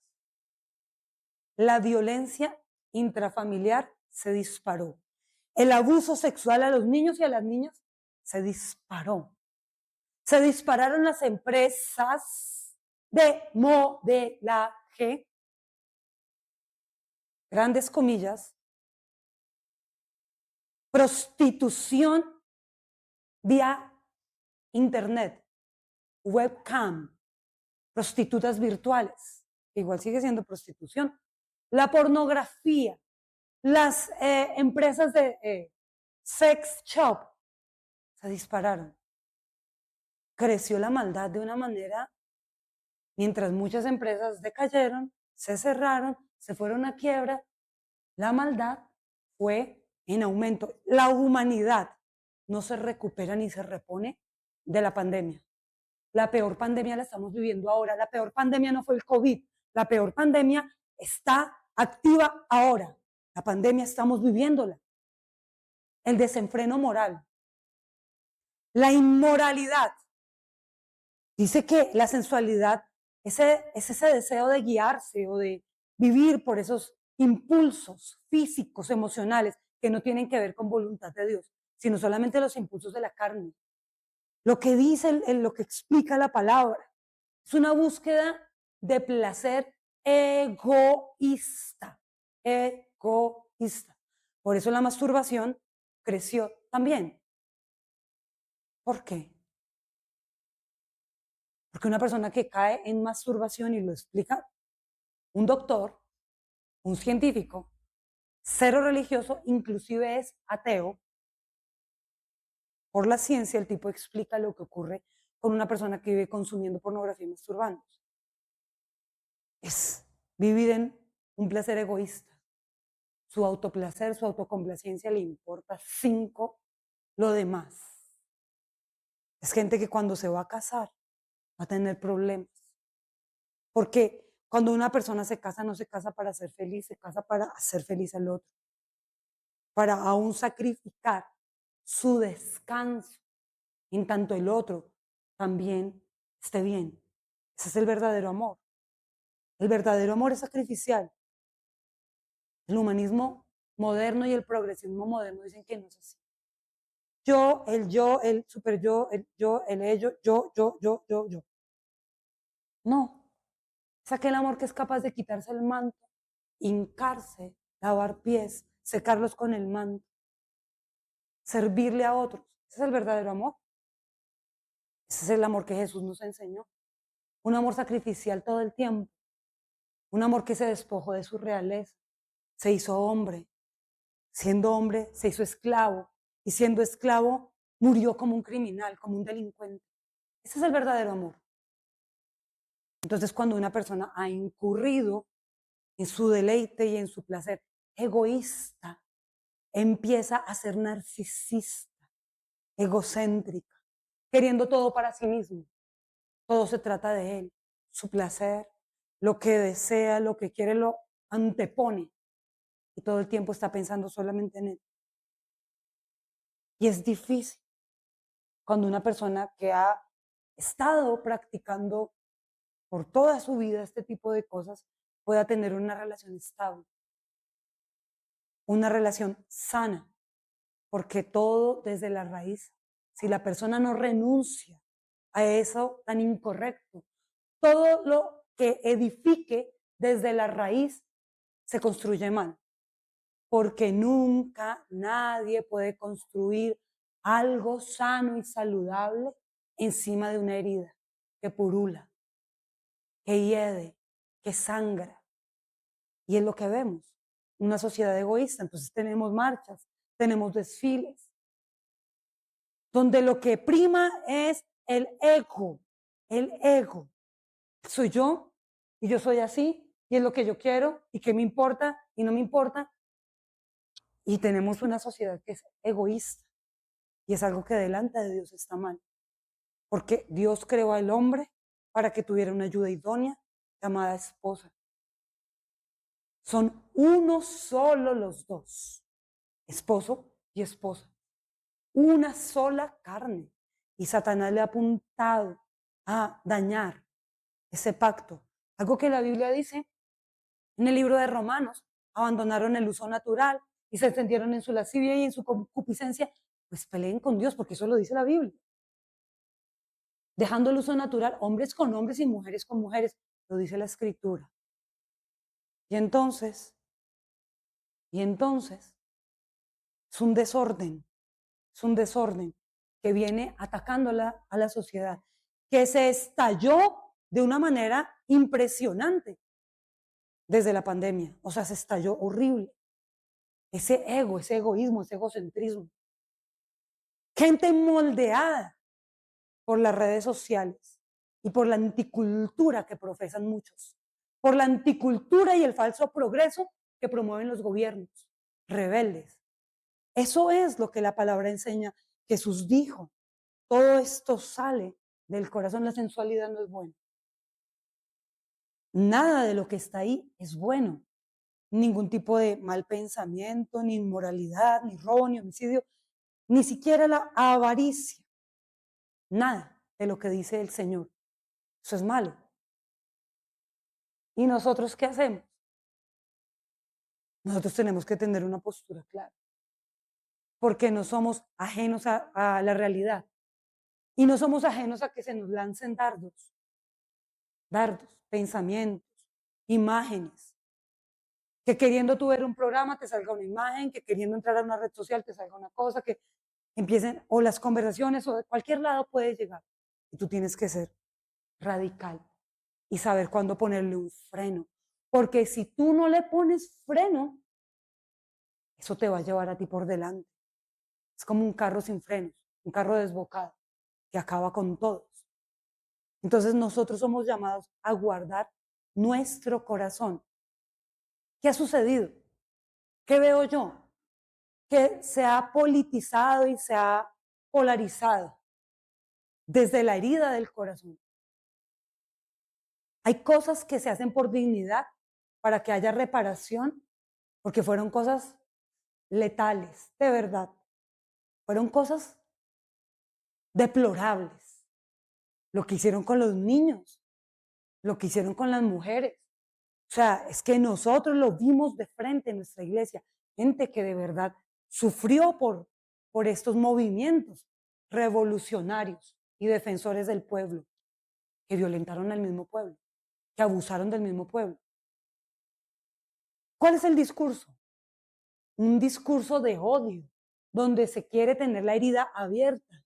La violencia intrafamiliar se disparó. El abuso sexual a los niños y a las niñas se disparó. Se dispararon las empresas de modelaje, grandes comillas, prostitución vía internet, webcam, prostitutas virtuales, que igual sigue siendo prostitución, la pornografía, las empresas de sex shop se dispararon. Creció la maldad de una manera, mientras muchas empresas decayeron, se cerraron, se fueron a quiebra, la maldad fue en aumento. La humanidad no se recupera ni se repone de la pandemia. La peor pandemia la estamos viviendo ahora. La peor pandemia no fue el COVID. La peor pandemia está activa ahora. La pandemia estamos viviéndola. El desenfreno moral. La inmoralidad. Dice que la sensualidad es ese deseo de guiarse o de vivir por esos impulsos físicos, emocionales, que no tienen que ver con voluntad de Dios, sino solamente los impulsos de la carne. Lo que dice, lo que explica la palabra, es una búsqueda de placer egoísta, egoísta. Por eso la masturbación creció también. ¿Por qué? Porque una persona que cae en masturbación, y lo explica un doctor, un científico, cero religioso, inclusive es ateo, por la ciencia el tipo explica lo que ocurre con una persona que vive consumiendo pornografía y masturbándose. Es vivir en un placer egoísta. Su autoplacer, su autocomplacencia le importa 5 lo demás. Es gente que cuando se va a casar va a tener problemas. Porque cuando una persona se casa, no se casa para ser feliz, se casa para hacer feliz al otro. Para aún sacrificar su descanso en tanto el otro también esté bien. Ese es el verdadero amor. El verdadero amor es sacrificial. El humanismo moderno y el progresismo moderno dicen que no es así. Yo, el super yo, el ello, yo. No, es aquel amor que es capaz de quitarse el manto, hincarse, lavar pies, secarlos con el manto, servirle a otros. Ese es el verdadero amor. Ese es el amor que Jesús nos enseñó. Un amor sacrificial todo el tiempo. Un amor que se despojó de su realeza. Se hizo hombre. Siendo hombre, se hizo esclavo. Y siendo esclavo, murió como un criminal, como un delincuente. Ese es el verdadero amor. Entonces, cuando una persona ha incurrido en su deleite y en su placer egoísta, empieza a ser narcisista, egocéntrica, queriendo todo para sí mismo. Todo se trata de él, su placer, lo que desea, lo que quiere, lo antepone. Y todo el tiempo está pensando solamente en él. Y es difícil cuando una persona que ha estado practicando por toda su vida este tipo de cosas pueda tener una relación estable, una relación sana, porque todo desde la raíz, si la persona no renuncia a eso tan incorrecto, todo lo que edifique desde la raíz se construye mal, porque nunca nadie puede construir algo sano y saludable encima de una herida que purula, que hiede, que sangra. Y es lo que vemos, una sociedad egoísta. Entonces tenemos marchas, tenemos desfiles, donde lo que prima es el ego, el ego. Soy yo y yo soy así y es lo que yo quiero y qué me importa y no me importa. Y tenemos una sociedad que es egoísta y es algo que delante de Dios está mal, porque Dios creó al hombre para que tuviera una ayuda idónea llamada esposa. Son uno solo los dos, esposo y esposa, una sola carne. Y Satanás le ha apuntado a dañar ese pacto. Algo que la Biblia dice en el libro de Romanos: abandonaron el uso natural y se extendieron en su lascivia y en su concupiscencia. Pues peleen con Dios, porque eso lo dice la Biblia. Dejando el uso natural, hombres con hombres y mujeres con mujeres, lo dice la Escritura. Y entonces, es un desorden que viene atacando a la sociedad, que se estalló de una manera impresionante desde la pandemia. O sea, se estalló horrible. Ese ego, ese egoísmo, ese egocentrismo. Gente moldeada por las redes sociales y por la anticultura que profesan muchos, por la anticultura y el falso progreso que promueven los gobiernos, rebeldes. Eso es lo que la palabra enseña. Jesús dijo: todo esto sale del corazón, la sensualidad no es buena. Nada de lo que está ahí es bueno. Ningún tipo de mal pensamiento, ni inmoralidad, ni robo, ni homicidio, ni siquiera la avaricia. Nada de lo que dice el Señor. Eso es malo. ¿Y nosotros qué hacemos? Nosotros tenemos que tener una postura clara, porque no somos ajenos a la realidad y no somos ajenos a que se nos lancen dardos, pensamientos, imágenes, que queriendo tú ver un programa te salga una imagen, que queriendo entrar a una red social te salga una cosa, que empiecen, o las conversaciones, o de cualquier lado puede llegar. Y tú tienes que ser radical y saber cuándo ponerle un freno, porque si tú no le pones freno, eso te va a llevar a ti por delante. Es como un carro sin frenos, un carro desbocado, que acaba con todos. Entonces nosotros somos llamados a guardar nuestro corazón. ¿Qué ha sucedido? ¿Qué veo yo? Que se ha politizado y se ha polarizado desde la herida del corazón. Hay cosas que se hacen por dignidad, para que haya reparación, porque fueron cosas letales, de verdad. Fueron cosas deplorables. Lo que hicieron con los niños, lo que hicieron con las mujeres. O sea, es que nosotros lo vimos de frente en nuestra iglesia. Gente que de verdad sufrió por estos movimientos revolucionarios y defensores del pueblo, que violentaron al mismo pueblo, que abusaron del mismo pueblo. ¿Cuál es el discurso? Un discurso de odio, donde se quiere tener la herida abierta.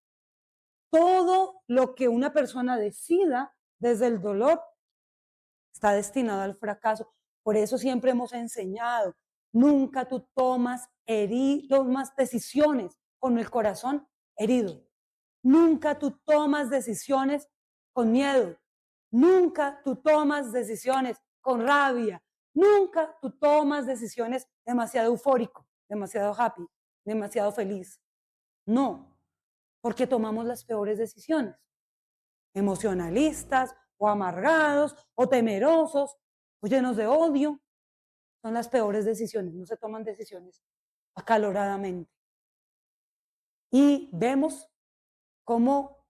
Todo lo que una persona decida desde el dolor está destinado al fracaso. Por eso siempre hemos enseñado: nunca tú tomas decisiones con el corazón herido. Nunca tú tomas decisiones con miedo. Nunca tú tomas decisiones con rabia. Nunca tú tomas decisiones demasiado eufórico, demasiado happy, demasiado feliz. No, porque tomamos las peores decisiones. Emocionalistas, o amargados, o temerosos, o llenos de odio. Son las peores decisiones. No se toman decisiones acaloradamente. Y vemos cómo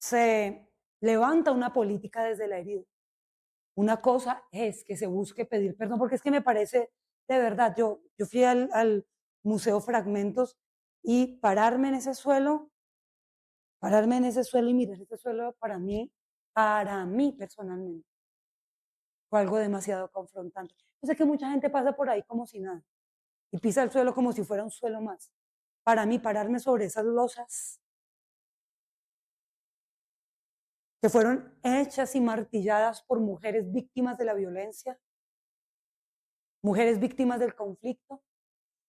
se levanta una política desde la herida. Una cosa es que se busque pedir perdón, porque es que me parece, de verdad, yo fui al Museo Fragmentos y pararme en ese suelo y mirar ese suelo para mí personalmente, fue algo demasiado confrontante. Yo sé que mucha gente pasa por ahí como si nada y pisa el suelo como si fuera un suelo más. Para mí, pararme sobre esas losas que fueron hechas y martilladas por mujeres víctimas de la violencia, mujeres víctimas del conflicto,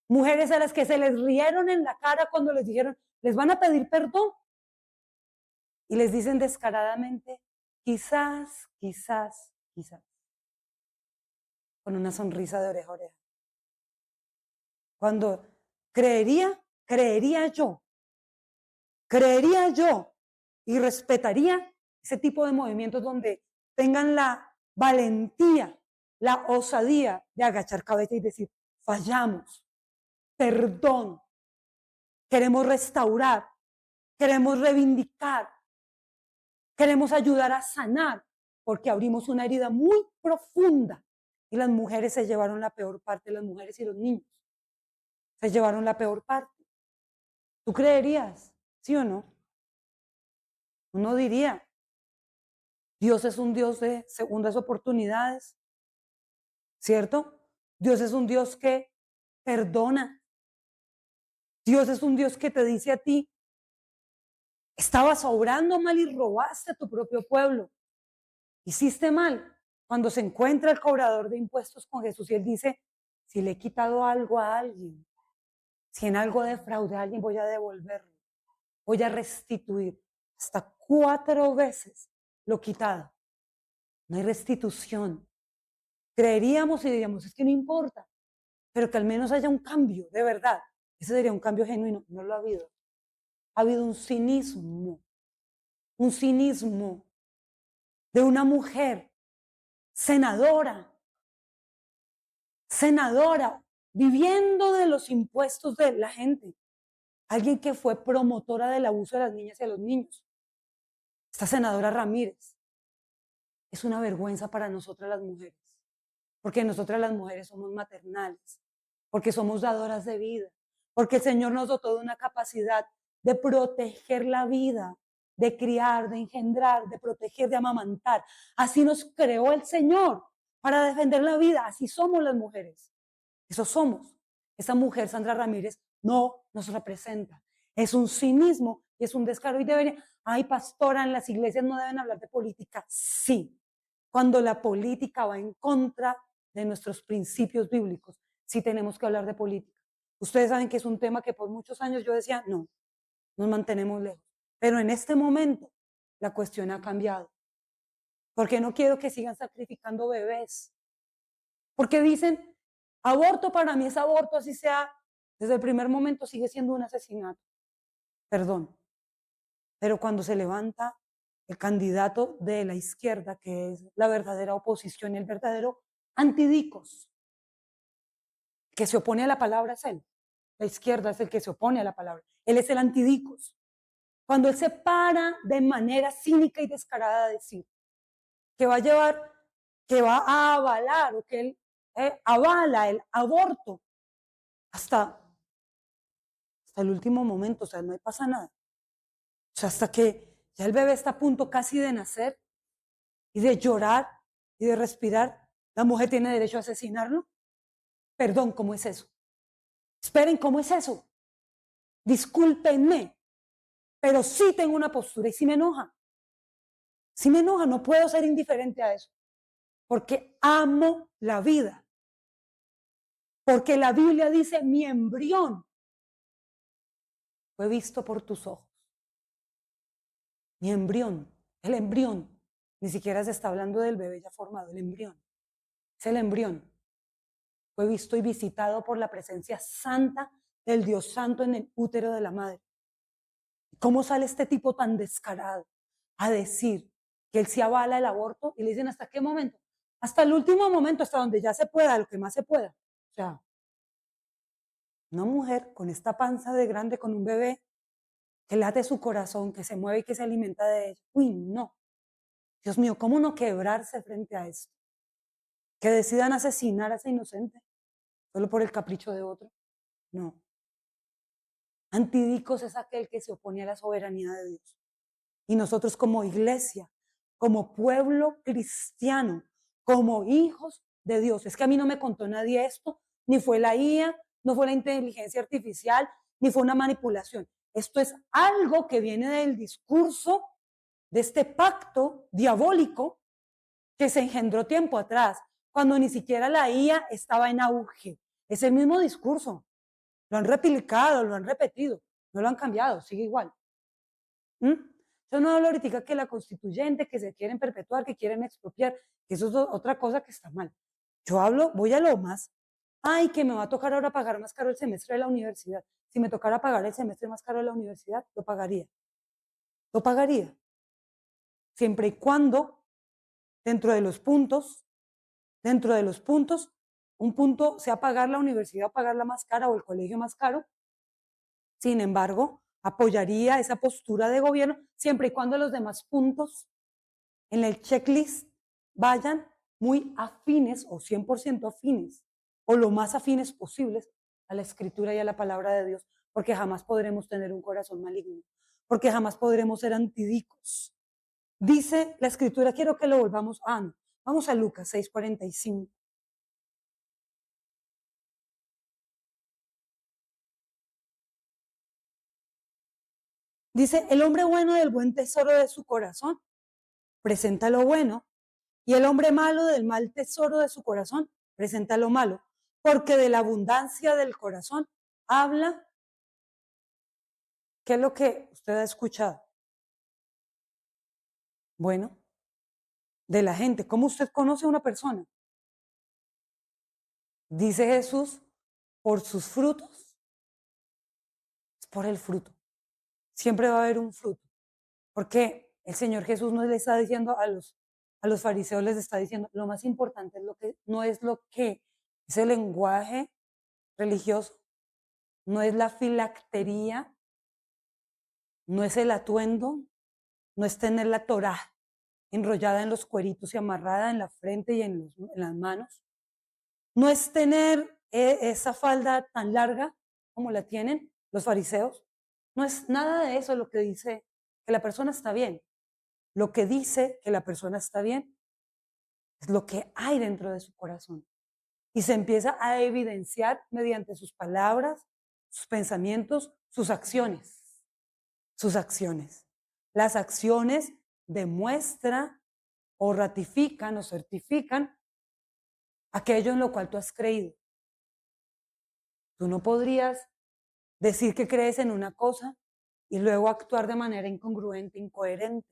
mujeres a las que se les rieron en la cara cuando les dijeron, les van a pedir perdón. Y les dicen descaradamente, quizás, quizás, quizás, con una sonrisa de oreja a oreja. Cuando creería yo y respetaría ese tipo de movimientos donde tengan la valentía, la osadía de agachar cabeza y decir, fallamos, perdón, queremos restaurar, queremos reivindicar, queremos ayudar a sanar, porque abrimos una herida muy profunda y las mujeres se llevaron la peor parte, las mujeres y los niños se llevaron la peor parte. ¿Tú creerías? ¿Sí o no? Uno diría, Dios es un Dios de segundas oportunidades, ¿cierto? Dios es un Dios que perdona. Dios es un Dios que te dice a ti, estabas obrando mal y robaste a tu propio pueblo. Hiciste mal. Cuando se encuentra el cobrador de impuestos con Jesús y él dice, si le he quitado algo a alguien, si en algo defraudé a alguien, voy a devolverlo, voy a restituir. Hasta 4 veces lo quitado. No hay restitución. Creeríamos y diríamos, es que no importa, pero que al menos haya un cambio, de verdad. Ese sería un cambio genuino. No lo ha habido. Ha habido un cinismo de una mujer senadora, viviendo de los impuestos de la gente. Alguien que fue promotora del abuso de las niñas y de los niños. Esta senadora Ramírez es una vergüenza para nosotras las mujeres, porque nosotras las mujeres somos maternales, porque somos dadoras de vida, porque el Señor nos dotó de una capacidad de proteger la vida, de criar, de engendrar, de proteger, de amamantar. Así nos creó el Señor para defender la vida. Así somos las mujeres. Eso somos. Esa mujer, Sandra Ramírez, no nos representa. Es un cinismo y es un descaro. Y debería, ay, pastora, en las iglesias no deben hablar de política. Sí, cuando la política va en contra de nuestros principios bíblicos, sí tenemos que hablar de política. Ustedes saben que es un tema que por muchos años yo decía, no, nos mantenemos lejos. Pero en este momento la cuestión ha cambiado. Porque no quiero que sigan sacrificando bebés. Porque dicen, aborto para mí es aborto, así sea, desde el primer momento sigue siendo un asesinato. Perdón. Pero cuando se levanta el candidato de la izquierda, que es la verdadera oposición y el verdadero antidicos, que se opone a la palabra es él. La izquierda es el que se opone a la palabra. Él es el antidicos. Cuando él se para de manera cínica y descarada a decir que va a llevar, que va a avalar o que él avala el aborto hasta el último momento, o sea, no pasa nada. O sea, hasta que ya el bebé está a punto casi de nacer y de llorar y de respirar, la mujer tiene derecho a asesinarlo. Perdón, ¿cómo es eso? Esperen, ¿cómo es eso? Discúlpenme, pero sí tengo una postura y sí me enoja. Sí me enoja, no puedo ser indiferente a eso, porque amo la vida. Porque la Biblia dice, mi embrión fue visto por tus ojos. Mi embrión, el embrión, ni siquiera se está hablando del bebé ya formado, el embrión. Es el embrión. Fue visto y visitado por la presencia santa del Dios Santo en el útero de la madre. ¿Cómo sale este tipo tan descarado a decir que él se avala el aborto? Y le dicen, ¿hasta qué momento? Hasta el último momento, hasta donde ya se pueda, lo que más se pueda. O sea, una mujer con esta panza de grande, con un bebé que late su corazón, que se mueve y que se alimenta de ella. Uy, no. Dios mío, ¿cómo no quebrarse frente a esto? Que decidan asesinar a ese inocente solo por el capricho de otro. No. Antidicos es aquel que se opone a la soberanía de Dios. Y nosotros como iglesia, como pueblo cristiano, como hijos de Dios, es que a mí no me contó nadie esto, ni fue la IA, no fue la inteligencia artificial, ni fue una manipulación. Esto es algo que viene del discurso de este pacto diabólico que se engendró tiempo atrás, cuando ni siquiera la IA estaba en auge. Es el mismo discurso. Lo han replicado, lo han repetido, no lo han cambiado, sigue igual. Yo no hablo ahorita que la constituyente, que se quieren perpetuar, que quieren expropiar, que eso es otra cosa que está mal. Yo hablo, voy a lo más. Ay, que me va a tocar ahora pagar más caro el semestre de la universidad. Si me tocara pagar el semestre más caro de la universidad, lo pagaría. Lo pagaría. Siempre y cuando, dentro de los puntos, un punto sea pagar la universidad o pagarla más cara o el colegio más caro. Sin embargo, apoyaría esa postura de gobierno siempre y cuando los demás puntos en el checklist vayan muy afines o 100% afines o lo más afines posibles a la escritura y a la palabra de Dios, porque jamás podremos tener un corazón maligno, porque jamás podremos ser antidicos. Dice la escritura, quiero que lo volvamos a... vamos a Lucas 6:45. Dice, el hombre bueno del buen tesoro de su corazón presenta lo bueno, y el hombre malo del mal tesoro de su corazón presenta lo malo, porque de la abundancia del corazón habla. ¿Qué es lo que usted ha escuchado? Bueno, de la gente. ¿Cómo usted conoce a una persona? Dice Jesús, por sus frutos, es por el fruto. Siempre va a haber un fruto. Porque el Señor Jesús no le está diciendo a los fariseos, les está diciendo, lo más importante es lo que, no es lo que es el lenguaje religioso, no es la filactería, no es el atuendo, no es tener la Torá enrollada en los cueritos y amarrada en la frente y en las manos, no es tener esa falda tan larga como la tienen los fariseos, no es nada de eso lo que dice que la persona está bien. Lo que dice que la persona está bien es lo que hay dentro de su corazón. Y se empieza a evidenciar mediante sus palabras, sus pensamientos, sus acciones. Sus acciones. Las acciones demuestran o ratifican o certifican aquello en lo cual tú has creído. Tú no podrías decir que crees en una cosa y luego actuar de manera incongruente, incoherente.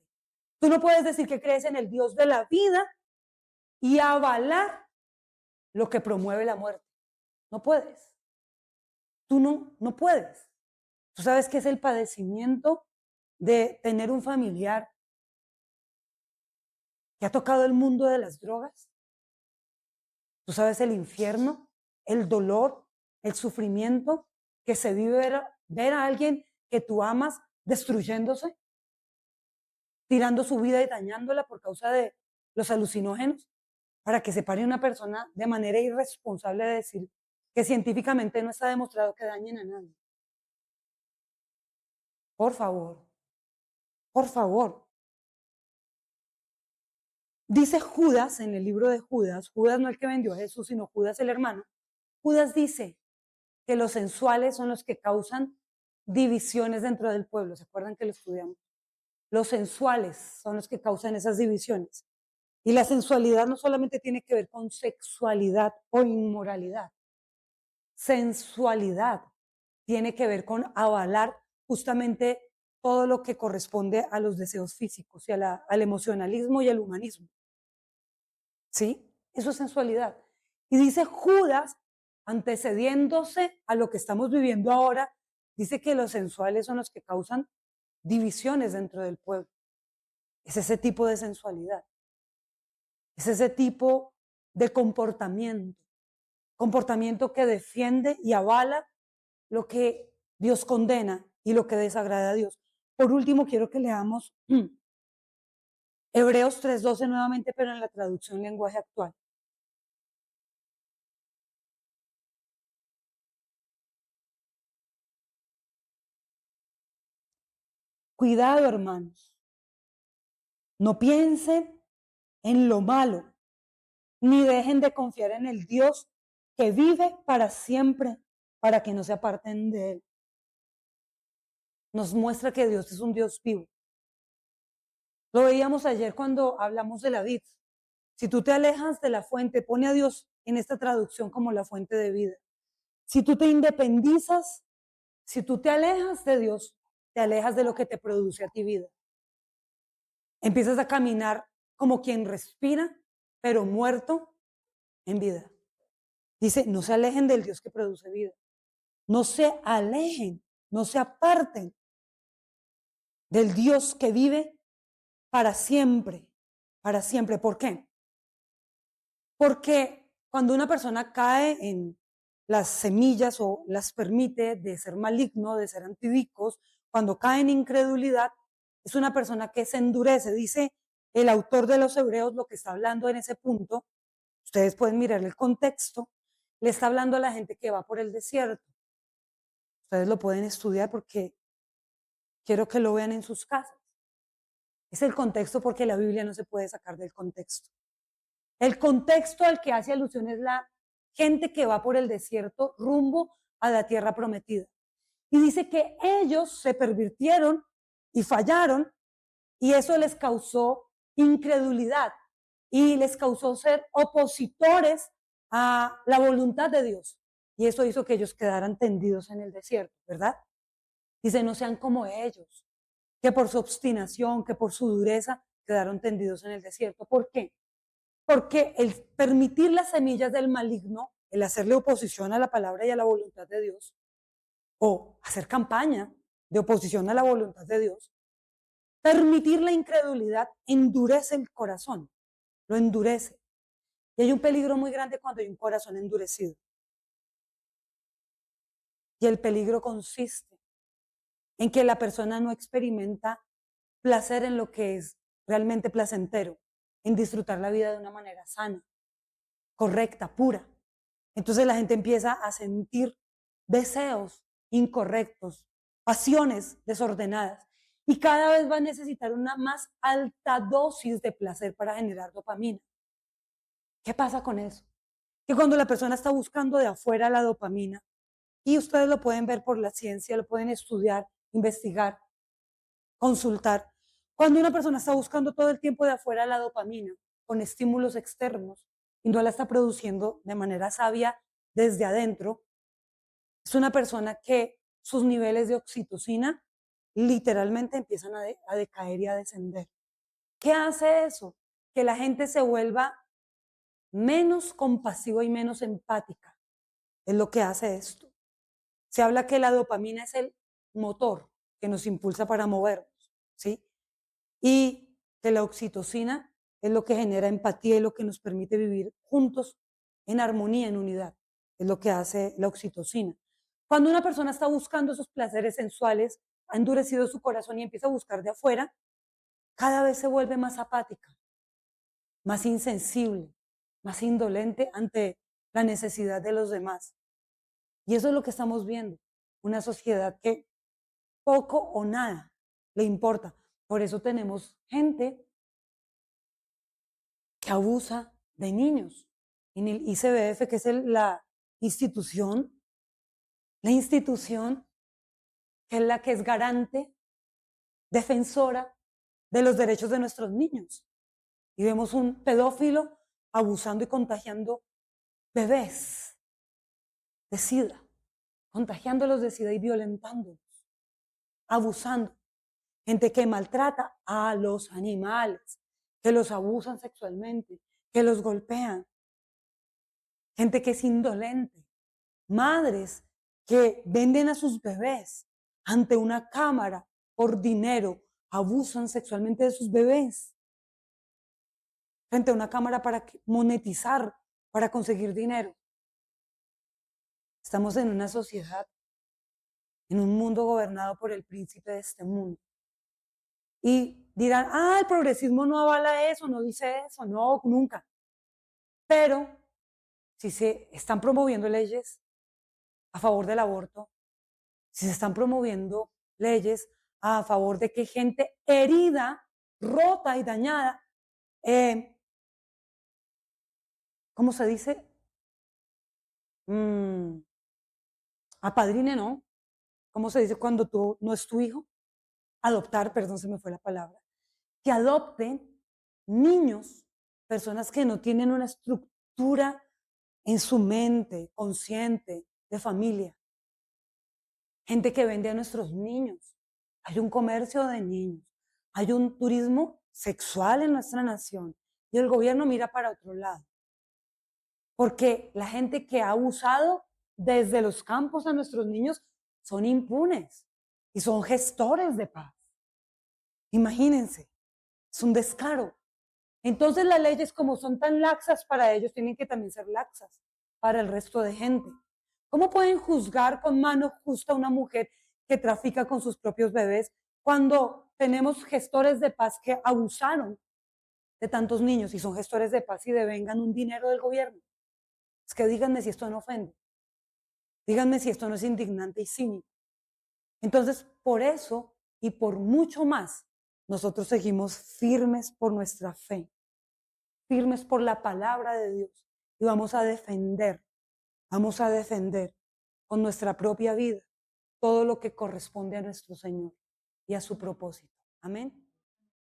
Tú no puedes decir que crees en el Dios de la vida y avalar lo que promueve la muerte. No puedes. Tú no puedes. Tú sabes que es el padecimiento de tener un familiar que ha tocado el mundo de las drogas. Tú sabes el infierno, el dolor, el sufrimiento que se vive ver a alguien que tú amas destruyéndose, tirando su vida y dañándola por causa de los alucinógenos, para que se pare una persona de manera irresponsable de decir que científicamente no está demostrado que dañen a nadie. Por favor, por favor. Dice Judas en el libro de Judas, Judas no el que vendió a Jesús, sino Judas el hermano. Judas dice que los sensuales son los que causan divisiones dentro del pueblo. ¿Se acuerdan que lo estudiamos? Los sensuales son los que causan esas divisiones. Y la sensualidad no solamente tiene que ver con sexualidad o inmoralidad. Sensualidad tiene que ver con avalar justamente todo lo que corresponde a los deseos físicos y al emocionalismo y al humanismo. ¿Sí? Eso es sensualidad. Y dice Judas, antecediéndose a lo que estamos viviendo ahora, dice que los sensuales son los que causan divisiones dentro del pueblo. Es ese tipo de sensualidad. Es ese tipo de comportamiento que defiende y avala lo que Dios condena y lo que desagrada a Dios. Por último, quiero que leamos Hebreos 3:12 nuevamente, pero en la traducción lenguaje actual. Cuidado, hermanos. No piensen en lo malo, ni dejen de confiar en el Dios que vive para siempre, para que no se aparten de Él. Nos muestra que Dios es un Dios vivo. Lo veíamos ayer cuando hablamos de la vid. Si tú te alejas de la fuente, pone a Dios en esta traducción como la fuente de vida. Si tú te independizas, si tú te alejas de Dios, te alejas de lo que te produce a ti vida. Empiezas a caminar como quien respira, pero muerto en vida. Dice, no se alejen del Dios que produce vida. No se alejen, no se aparten del Dios que vive para siempre, para siempre. ¿Por qué? Porque cuando una persona cae en las semillas o las permite de ser maligno, de ser antidicos, cuando cae en incredulidad, es una persona que se endurece. Dice el autor de los Hebreos lo que está hablando en ese punto. Ustedes pueden mirar el contexto. Le está hablando a la gente que va por el desierto. Ustedes lo pueden estudiar porque quiero que lo vean en sus casas. Es el contexto porque la Biblia no se puede sacar del contexto. El contexto al que hace alusión es la gente que va por el desierto rumbo a la tierra prometida. Y dice que ellos se pervirtieron y fallaron y eso les causó incredulidad y les causó ser opositores a la voluntad de Dios. Y eso hizo que ellos quedaran tendidos en el desierto, ¿verdad? Dice, no sean como ellos, que por su obstinación, que por su dureza, quedaron tendidos en el desierto. ¿Por qué? Porque el permitir las semillas del maligno, el hacerle oposición a la palabra y a la voluntad de Dios, o hacer campaña de oposición a la voluntad de Dios, permitir la incredulidad endurece el corazón, lo endurece. Y hay un peligro muy grande cuando hay un corazón endurecido. Y el peligro consiste en que la persona no experimenta placer en lo que es realmente placentero, en disfrutar la vida de una manera sana, correcta, pura. Entonces la gente empieza a sentir deseos incorrectos, pasiones desordenadas y cada vez va a necesitar una más alta dosis de placer para generar dopamina. ¿Qué pasa con eso? Que cuando la persona está buscando de afuera la dopamina, y ustedes lo pueden ver por la ciencia, lo pueden estudiar, investigar, consultar, cuando una persona está buscando todo el tiempo de afuera la dopamina con estímulos externos y no la está produciendo de manera sabia desde adentro, es una persona que sus niveles de oxitocina literalmente empiezan a decaer y a descender. ¿Qué hace eso? Que la gente se vuelva menos compasiva y menos empática. Es lo que hace esto. Se habla que la dopamina es el motor que nos impulsa para movernos, ¿sí? Y que la oxitocina es lo que genera empatía y lo que nos permite vivir juntos en armonía, en unidad. Es lo que hace la oxitocina. Cuando una persona está buscando esos placeres sensuales, ha endurecido su corazón y empieza a buscar de afuera, cada vez se vuelve más apática, más insensible, más indolente ante la necesidad de los demás. Y eso es lo que estamos viendo, una sociedad que poco o nada le importa. Por eso tenemos gente que abusa de niños. En el ICBF, que es la institución que es la que es garante, defensora de los derechos de nuestros niños. Y vemos un pedófilo abusando y contagiando bebés de SIDA, contagiándolos de SIDA y violentándolos, abusando. Gente que maltrata a los animales, que los abusan sexualmente, que los golpean. Gente que es indolente. Madres que venden a sus bebés ante una cámara por dinero, abusan sexualmente de sus bebés. Frente a una cámara para monetizar, para conseguir dinero. Estamos en una sociedad, en un mundo gobernado por el príncipe de este mundo. Y dirán, el progresismo no avala eso, no dice eso, no, nunca. Pero si se están promoviendo leyes a favor del aborto, si se están promoviendo leyes a favor de que gente herida, rota y dañada, ¿cómo se dice? Apadrine, ¿no? ¿Cómo se dice cuando tú no es tu hijo? Adoptar, perdón, se me fue la palabra. Que adopten niños, personas que no tienen una estructura en su mente consciente de familia. Gente que vende a nuestros niños. Hay un comercio de niños. Hay un turismo sexual en nuestra nación. Y el gobierno mira para otro lado. Porque la gente que ha abusado desde los campos a nuestros niños son impunes y son gestores de paz. Imagínense, es un descaro. Entonces las leyes, como son tan laxas para ellos, tienen que también ser laxas para el resto de gente. ¿Cómo pueden juzgar con mano justa a una mujer que trafica con sus propios bebés cuando tenemos gestores de paz que abusaron de tantos niños y son gestores de paz y devengan un dinero del gobierno? Es que díganme si esto no ofende. Díganme si esto no es indignante y cínico. Entonces, por eso y por mucho más, nosotros seguimos firmes por nuestra fe, firmes por la palabra de Dios y vamos a defender con nuestra propia vida todo lo que corresponde a nuestro Señor y a su propósito. Amén.